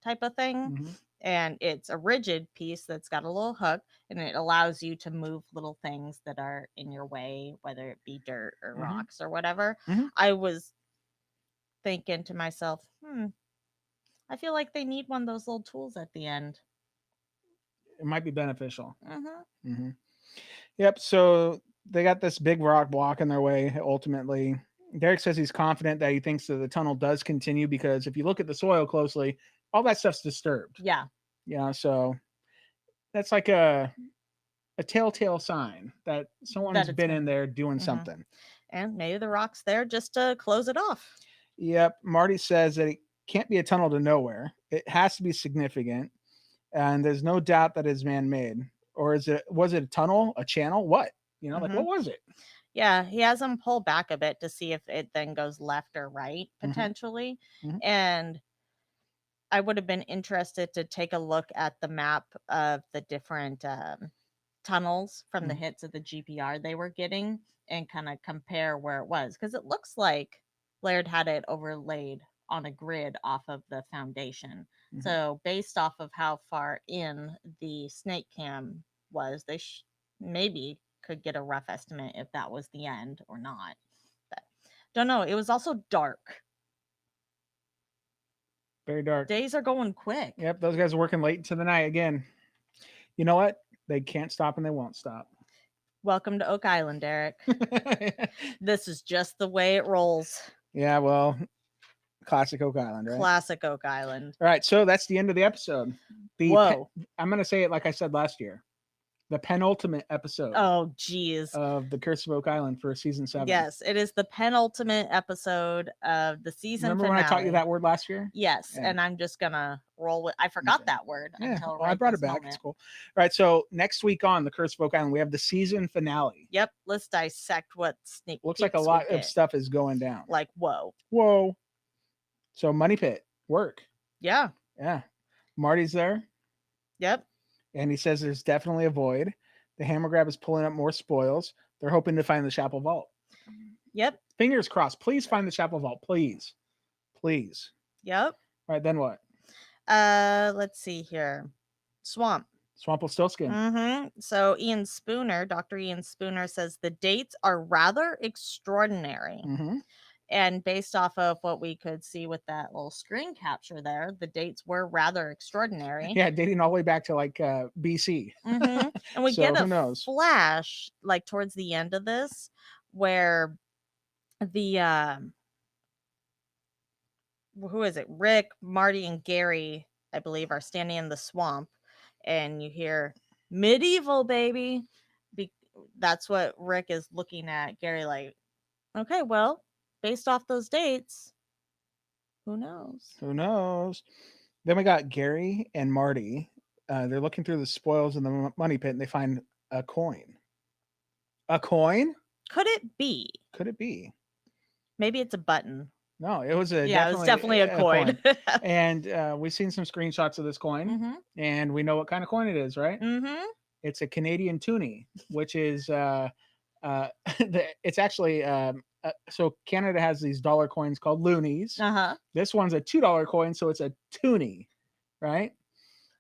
type of thing. Mhm. And it's a rigid piece that's got a little hook, and it allows you to move little things that are in your way, whether it be dirt or Mhm. rocks or whatever. Mhm. I was thinking to myself, I feel like they need one of those little tools at the end. It might be beneficial. Mm-hmm. Hmm. Yep. So they got this big rock block in their way. Ultimately, Derek says he's confident that he thinks that the tunnel does continue because if you look at the soil closely, all that stuff's disturbed. Yeah. Yeah. So that's like a telltale sign that someone's That it's been been- in there doing Mhm. something. And maybe the rock's there just to close it off. Yep. Marty says that it can't be a tunnel to nowhere. It has to be significant. And there's no doubt that it's man-made. Or was it a tunnel, a channel? What? Like Mhm. what was it? Yeah, he has them pull back a bit to see if it then goes left or right, Mhm. potentially. Mhm. And I would have been interested to take a look at the map of the different tunnels from the Mhm. hits of the GPR they were getting and kind of compare where it was. Because it looks like Laird had it overlaid on a grid off of the foundation. Mhm. So based off of how far in the snake cam was, they maybe could get a rough estimate if that was the end or not. But don't know. It was also dark. Very dark. Days are going quick. Yep, those guys are working late into the night again. You know what? They can't stop and they won't stop. Welcome to Oak Island, Eric. This is just the way it rolls. Yeah, well, classic Oak Island, right? Classic Oak Island. All right, so that's the end of the episode. Whoa. I'm going to say it like I said last year. The penultimate episode Oh, geez. of The Curse of Oak Island for season 7. Yes, it is the penultimate episode of the season Remember finale. when I taught you that word last year? Yes, Yeah. and I'm just gonna roll with. I forgot Okay. that word Yeah, until well, I right brought this it back. moment. It's cool. All right, so next week on The Curse of Oak Island, we have the season finale. Yep, let's dissect what sneak Looks like a peeks we lot of get. stuff is going down. Like, whoa. Whoa. So Money Pit, work. Yeah. Yeah. Marty's there. Yep. And he says there's definitely a void. The hammer grab is pulling up more spoils. They're hoping to find the chapel vault. Yep. Fingers crossed. Please find the chapel vault. Please. Please. Yep. All right, then what? Let's see here. Swamp. Swamp will still skin. Mm-hmm. So Dr. Ian Spooner says the dates are rather extraordinary. Mm-hmm. And based off of what we could see with that little screen capture there, the dates were rather extraordinary. Yeah, dating all the way back to like BC. Mm-hmm. And we So, get who a knows? flash like towards the end of this where the who is it? Rick, Marty, and Gary, I believe, are standing in the swamp, and you hear medieval baby. That's what Rick is looking at Gary like, okay, well, based off those dates, who knows? Who knows? Then we got Gary and Marty. They're looking through the spoils in the money pit and they find a coin. A coin? Could it be? Could it be? Maybe it's a button. No, it was a Yeah, it was definitely a coin. And we've seen some screenshots of this coin, Mm-hmm. and we know what kind of coin it is, right? Mm-hmm. It's a Canadian toonie, which is it's actually so Canada has these dollar coins called loonies. Uh-huh. This one's a $2 coin, so it's a toonie, right?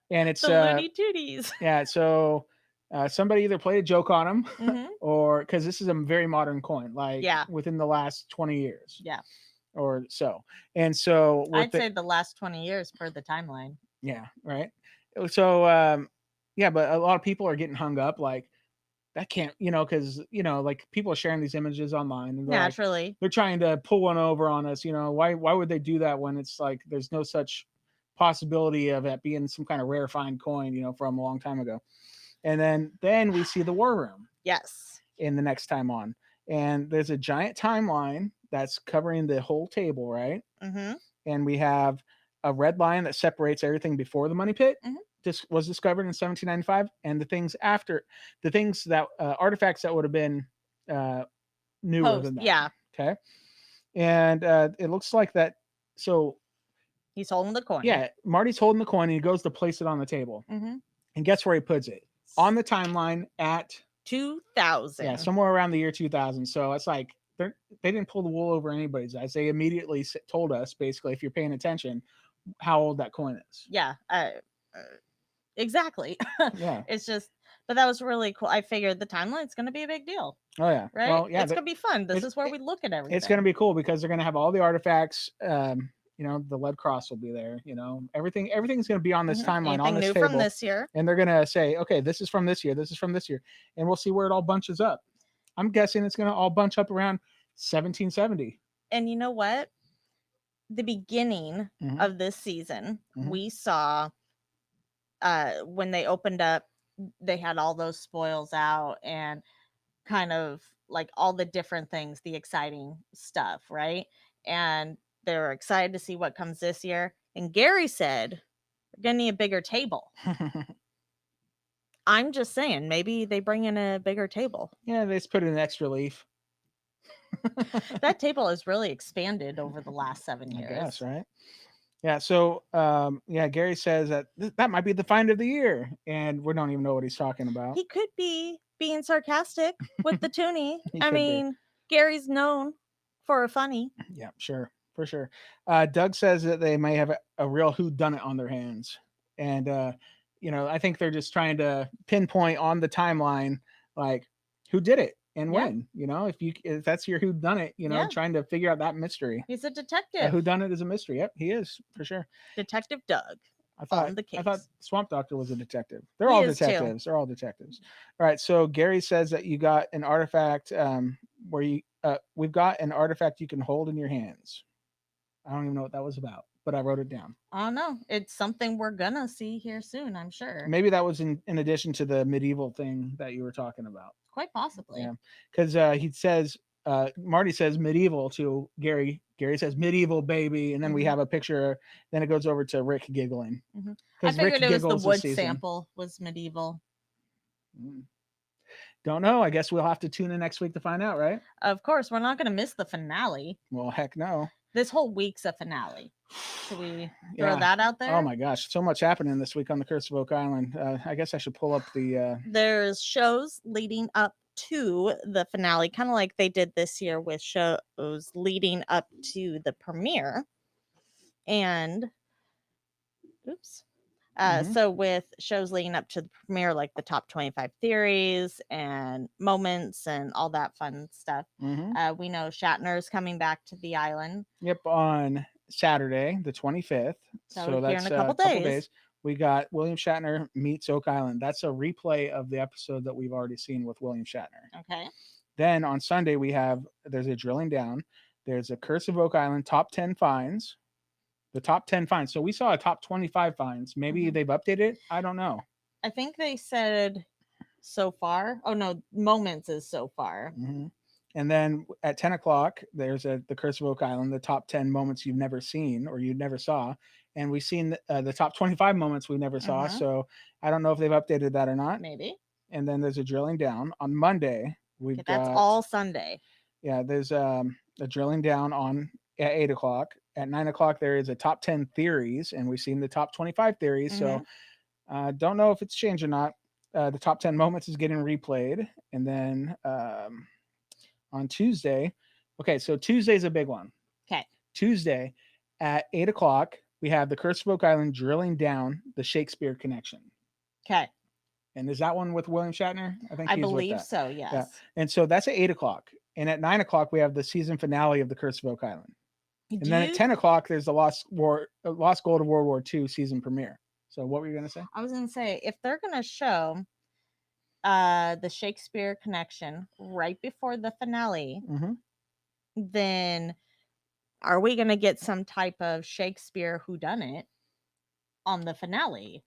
And it's The Looney Tooties. yeah. So somebody either played a joke on them, Mm-hmm. or because this is a very modern coin, like Yeah. within the last 20 years. Yeah. Or so. And so I'd say the last 20 years per the timeline. yeah, right. So yeah, but a lot of people are getting hung up like that can't, because like people are sharing these images online and they're like, Naturally. they're trying to pull one over on us, why would they do that when it's like there's no such possibility of it being some kind of rarefied coin, from a long time ago. And then we see the war room. Yes. In the next time on. And there's a giant timeline that's covering the whole table, right? Mm-hmm. And we have a red line that separates everything before the money pit. Mhm. This was discovered in 1795, and the things after, the things that artifacts that would have been newer Post, than that. yeah. Okay, and it looks like that. So He's holding the coin. yeah, Marty's holding the coin and he goes to place it on the table, Mm-hmm. and guess where he puts it? On the timeline at 2000. yeah, somewhere around the year 2000. So it's like they didn't pull the wool over anybody's eyes. They immediately told us, basically, if you're paying attention, how old that coin is. Yeah. Exactly. Yeah. It's just, but that was really cool. I figured the timeline's going to be a big deal, Oh yeah. right? Well, yeah. It's going to be fun. This it's- is where we look at everything. It's going to be cool because they're going to have all the artifacts. The lead cross will be there. Everything's going to be on this timeline, on Anything this new table. from this year. And they're going to say, okay, this is from this year. This is from this year. And we'll see where it all bunches up. I'm guessing it's going to all bunch up around 1770. And you know what? The beginning Mhm. of this season, Mhm. we saw when they opened up, they had all those spoils out and kind of like all the different things, the exciting stuff, right? And they were excited to see what comes this year. And Gary said, we're going to need a bigger table. I'm just saying, maybe they bring in a bigger table. Yeah, they just put in an extra leaf. That table has really expanded over the last 7 years. I guess, right? Yeah. So, Gary says that that might be the find of the year, and we don't even know what he's talking about. He could be being sarcastic with the toonie. He I could be. mean, Gary's known for a funny. Yeah, sure, for sure. Doug says that they may have a real whodunit on their hands, and I think they're just trying to pinpoint on the timeline, like who did it and Yeah. when. If that's your whodunit, Yeah. trying to figure out that mystery. He's a detective. Whodunit is a mystery. Yep, he is for sure. Detective Doug. I thought on the I thought case. Swamp Doctor was a detective. They're He all is too. detectives. They're all detectives. All right. So Gary says that you got an artifact where we've got an artifact you can hold in your hands. I don't even know what that was about, but I wrote it down. I don't know. It's something we're gonna see here soon, I'm sure. Maybe that was in addition to the medieval thing that you were talking about. Quite possibly. Yeah, because he says Marty says medieval to Gary. Gary says medieval baby, and then we Mhm. have a picture. Then it goes over to Rick giggling. I Because figured Rick it was the giggles wood this season. sample was medieval. Don't know. I guess we'll have to tune in next week to find out, right? Of course, we're not gonna miss the finale. Well, heck no. This whole week's a finale. Should we throw Yeah. that out there? Oh my gosh, so much happening this week on the Curse of Oak Island. I guess I should pull up the. There's shows leading up to the finale, kind of like they did this year with shows leading up to the premiere. And Mhm. so with shows leading up to the premiere, like the top 25 theories and moments and all that fun stuff, Mhm. we know Shatner's coming back to the island. Yep, on Saturday, the 25th. So So here that's in a couple days. We got William Shatner meets Oak Island. That's a replay of the episode that we've already seen with William Shatner. Okay. Then on Sunday there's a drilling down. There's a Curse of Oak Island top 10 finds. The top 10 finds. So we saw a top 25 finds. Maybe Mhm. they've updated it. I don't know. I think they said so far. Oh no, moments is so far. Mm-hmm. And then at 10 o'clock, there's the Curse of Oak Island, the top 10 moments you've never seen or you never saw. And we've seen the top 25 moments we never saw. Mhm. So I don't know if they've updated that or not. Maybe. And then there's a drilling down on Monday. Okay, that's all Sunday. Yeah, there's a drilling down at 8 o'clock. At 9 o'clock, there is a top 10 theories, and we've seen the top 25 theories. So don't know if it's changed or not. The top 10 moments is getting replayed. And then on Tuesday, okay, so Tuesday's a big one. Okay. Tuesday at 8 o'clock, we have the Curse of Oak Island drilling down the Shakespeare connection. Okay. And is that one with William Shatner? I he's with believe that. so, yes. Yeah. And so that's at 8 o'clock. And at 9 o'clock, we have the season finale of the Curse of Oak Island. And then at 10 o'clock, there's the Lost Gold of World War II season premiere. So what were you going to say? I was going to say, if they're going to show the Shakespeare connection right before the finale, then are we going to get some type of Shakespeare whodunit on the finale?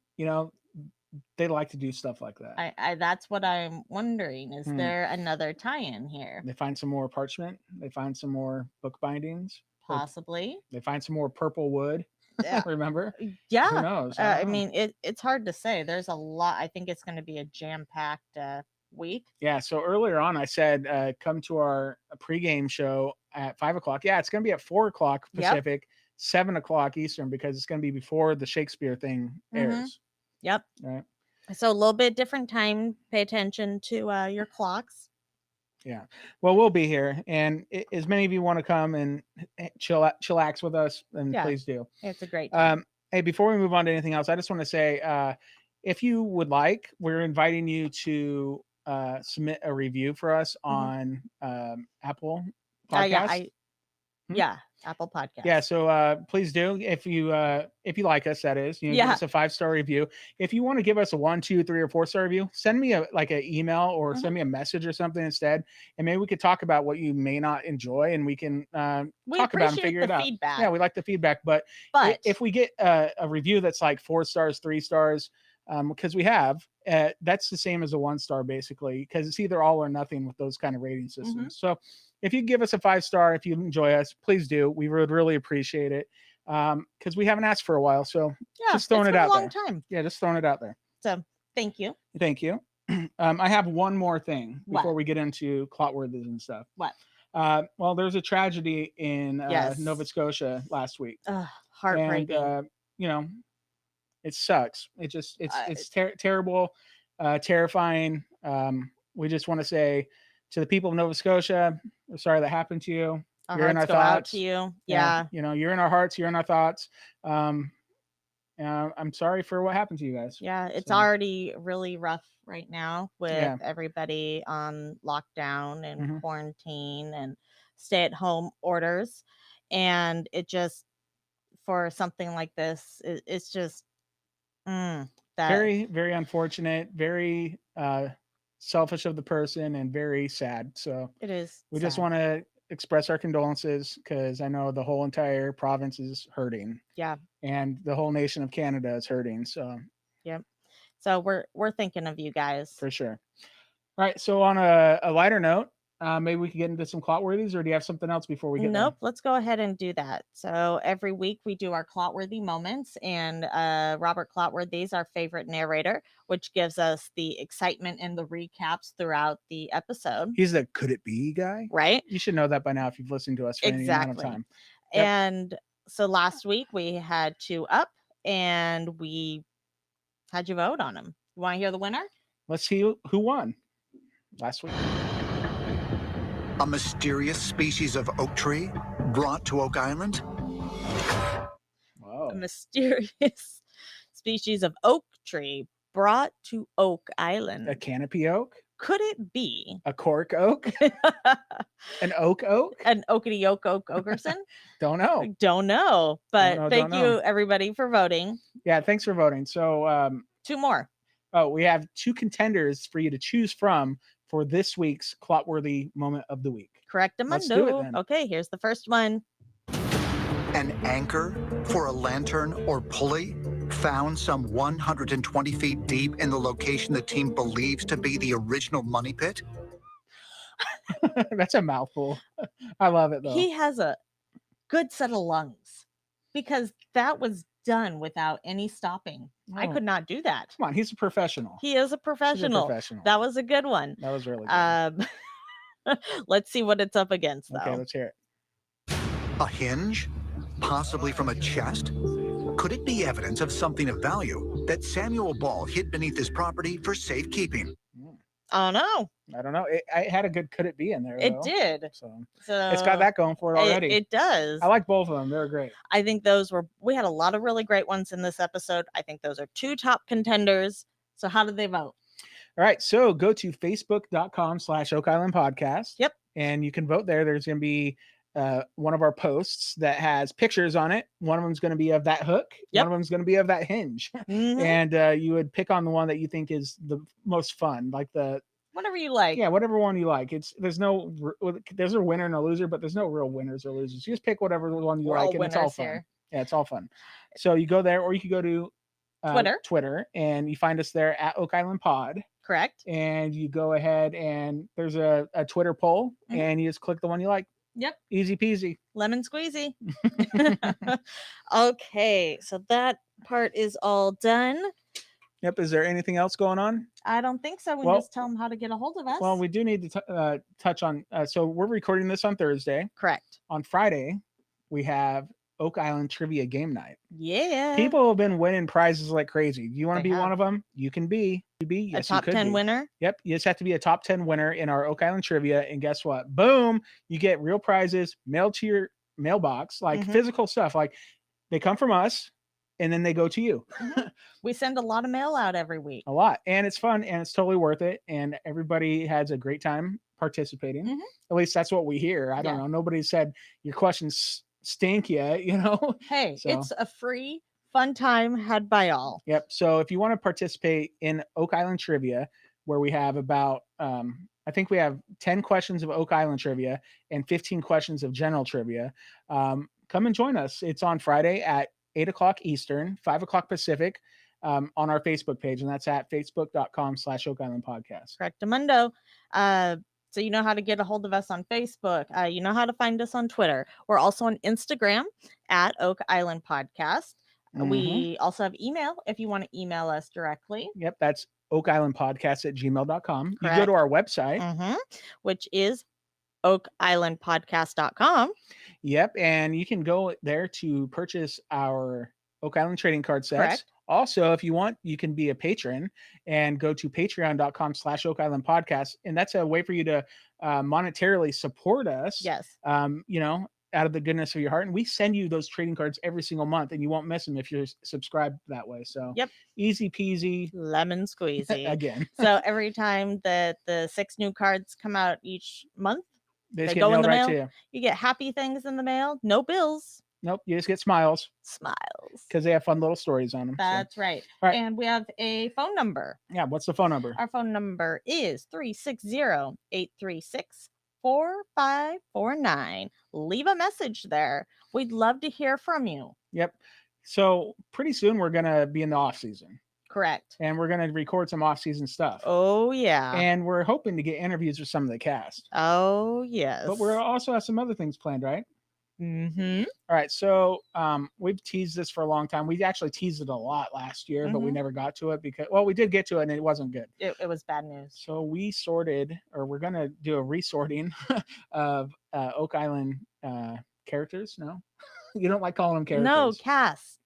They like to do stuff like that. I that's what I'm wondering. Is there another tie-in here? They find some more parchment. They find some more book bindings. Possibly. They find some more purple wood. Yeah. Remember? Who Yeah. knows? I don't know. mean, it's hard to say. There's a lot. I think it's going to be a jam-packed week. Yeah. So earlier on, I said, come to our pregame show at 5:00. Yeah, it's going to be at 4:00 Yep. Pacific, 7:00 Eastern, because it's going to be before the Shakespeare thing airs. Yep. Right. So a little bit different time. Pay attention to your clocks. Yeah. Well, we'll be here, and as many of you want to come and chillax with us, then Yeah. please do. It's a great time. Hey, before we move on to anything else, I just want to say, if you would like, we're inviting you to submit a review for us on Apple Podcasts. Yeah, Apple Podcast. Yeah, so please do if you like us, that is, give us a 5-star review. If you want to give us a 1, 2, 3, or 4-star review, send me an email or send me a message or something instead, and maybe we could talk about what you may not enjoy, and we can talk about and figure it out. Feedback. Yeah, we like the feedback, but if we get a review that's like 4 stars, 3 stars, because we have that's the same as a 1-star basically, because it's either all or nothing with those kind of rating systems. So if you give us a 5-star, if you enjoy us, please do. We would really appreciate it, because we haven't asked for a while. So just throwing it out there. It's been a long time. Yeah, just throwing it out there. So thank you. Thank you. I have one more thing before What? we get into Clotworthies and stuff. What? Well, there's a tragedy in Nova Scotia last week. Heartbreaking. And it sucks. It's terrible, terrifying. We just want to say to the people of Nova Scotia, we're sorry that happened to you. You're in our thoughts. Out to you. Yeah. You're in our hearts. You're in our thoughts. I'm sorry for what happened to you guys. Yeah, it's already really rough right now with everybody on lockdown and quarantine and stay-at-home orders, and it just, for something like this, it's just that very, very unfortunate, very selfish of the person, and very sad. So it is. We just want to express our condolences, because I know the whole entire province is hurting. Yeah. And the whole nation of Canada is hurting. So So we're thinking of you guys. For sure. All right. So on a lighter note, maybe we can get into some Clotworthies, or do you have something else before we get Nope, let's go ahead and do that. So every week we do our Clotworthy moments, and Robert Clotworthy is our favorite narrator, which gives us the excitement and the recaps throughout the episode. He's the could it be guy, right? You should know that by now if you've listened to us for any amount of time. Yep. And so last week we had 2 up, and we had you vote on them. You want to hear the winner? Let's see who won last week. A mysterious species of oak tree brought to Oak Island? Whoa. A mysterious species of oak tree brought to Oak Island. A canopy oak? Could it be a cork oak? An oak? An oakity oak Okerson? Don't know. Don't know. But thank you everybody for voting. Yeah, thanks for voting. So 2 more. Oh, we have 2 contenders for you to choose from for this week's Clotworthy moment of the week. Correct. Let's do it then. Okay, here's the first one. An anchor for a lantern or pulley found some 120 feet deep in the location the team believes to be the original money pit? That's a mouthful. I love it, though. He has a good set of lungs, because that was done without any stopping. I could not do that. Come on, he's a professional. He is a professional. That was a good one. That was really good. Let's see what it's up against, though. Okay, let's hear it. A hinge? Possibly from a chest? Could it be evidence of something of value that Samuel Ball hid beneath his property for safekeeping? Oh, no. I don't know. It had a good could it be in there, though. It did. So it's got that going for it already. It does. I like both of them. They're great. I think we had a lot of really great ones in this episode. I think those are 2 top contenders. So how did they vote? All right. So go to facebook.com/OakIslandPodcast. Yep. And you can vote there. There's going to be one of our posts that has pictures on it. One of them is going to be of that hook. Yep. One of them is going to be of that hinge. And you would pick on the one that you think is the most fun, like whatever you like. Yeah, whatever one you like. There's a winner and a loser, but there's no real winners or losers. You just pick whatever one you like, and it's all fun. Here. Yeah, it's all fun. So you go there, or you could go to Twitter, and you find us there at Oak Island Pod. Correct. And you go ahead, and there's a Twitter poll, and you just click the one you like. Yep. Easy peasy. Lemon squeezy. Okay, so that part is all done. Yep. Is there anything else going on? I don't think so. We Well- just tell them how to get a hold of us. Well, we do need to touch on. So we're recording this on Thursday. Correct. On Friday, we have Oak Island Trivia Game Night. Yeah. People have been winning prizes like crazy. Do you want to They be have. one of them? You can be. a Yes, top you could 10 be. winner. Yep. You just have to be a top 10 winner in our Oak Island Trivia. And guess what? Boom. You get real prizes mailed to your mailbox, like Mhm. physical stuff. Like they come from us and then they go to you. We send a lot of mail out every week. A lot. And it's fun and it's totally worth it. And everybody has a great time participating. Mhm. At least that's what we hear. I don't Yeah. know. Nobody said your questions stink yet, you know? Hey, So- it's a free, fun time had by all. Yep. So if you want to participate in Oak Island Trivia, where we have about, I think we have 10 questions of Oak Island Trivia and 15 questions of general trivia, come and join us. It's on Friday at 8 o'clock Eastern, 5 o'clock Pacific, on our Facebook page. And that's at facebook.com/Oak Island Podcast. Correctamundo. So you know how to get a hold of us on Facebook. You know how to find us on Twitter. We're also on Instagram at Oak Island Podcast. Mhm. We also have email if you want to email us directly, Yep. That's OakIslandPodcast@gmail.com. You go Correct. to our website. which is OakIslandPodcast.com. Yep. And you can go there to purchase our Oak Island trading card sets. Correct. Also, if you want, you can be a patron and go to patreon.com/Oak Island Podcast. And that's a way for you to monetarily support us. Yes. You know, out of the goodness of your heart. And we send you those trading cards every single month and you won't miss them if you're subscribed that way. So Yep. easy peasy Lemon squeezy. again. So every time that the 6 new cards come out each month, They just They get go in mailed the right mail? to you. you get happy things in the mail. No bills. Nope. You just get smiles Smiles. because they have fun little stories on them. That's right. All right. And we have a phone number. Yeah. What's the phone number? Our phone number is 360-836-4549. Leave a message there. We'd love to hear from you. Yep. So pretty soon we're going to be in the off season Correct. and we're going to record some off season stuff. Oh, yeah. And we're hoping to get interviews with some of the cast. Oh, yes. But we're also have some other things planned, right? Mm-hmm. All right. So we've teased this for a long time. We actually teased it a lot last year, but we Mhm. never got to it because, well, we did get to it and it wasn't good. It was bad news. So we sorted, or we're going to do a resorting of Oak Island characters. No, you don't like calling them characters. No, cast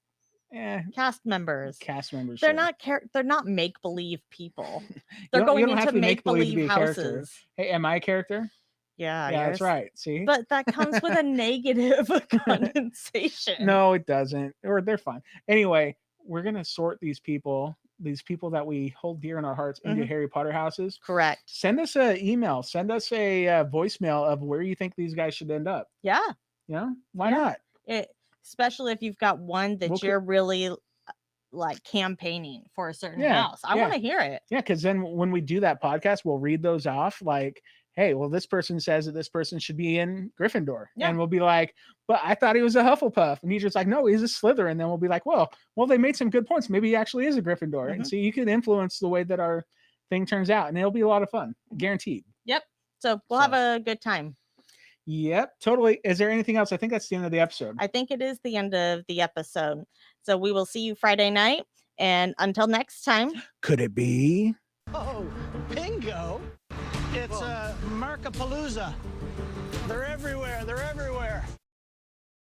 members. Cast members. They're sure. they're not make-believe people. You They're don't- you going don't have into to be make-believe to be make-believe a character. houses. Hey, am I a character? Yeah, Yeah, that's yours- right. See? But that comes with a negative connotation. No, it doesn't. Or they're fine. Anyway, we're gonna sort these people that we hold dear in our hearts into Mhm. Harry Potter houses. Correct. Send us an email. Send us a voicemail of where you think these guys should end up. Yeah. You know, why Yeah. not? Especially if you've got one that We'll you're really like campaigning for a certain Yeah, house. I yeah. want to hear it. Yeah, because then when we do that podcast, we'll read those off. Like, hey, well, this person says that this person should be in Gryffindor, Yeah. and we'll be like, but I thought he was a Hufflepuff, and he's just like, no, he's a Slytherin. And then we'll be like, well, they made some good points. Maybe he actually is a Gryffindor, and Mhm. so you could influence the way that our thing turns out, and it'll be a lot of fun, guaranteed. So we'll have a good time. Yep, totally. Is there anything else? I think that's the end of the episode. I think it is the end of the episode. So we will see you Friday night. And until next time, Could it be? Oh, bingo! It's Markapalooza. They're everywhere. They're everywhere.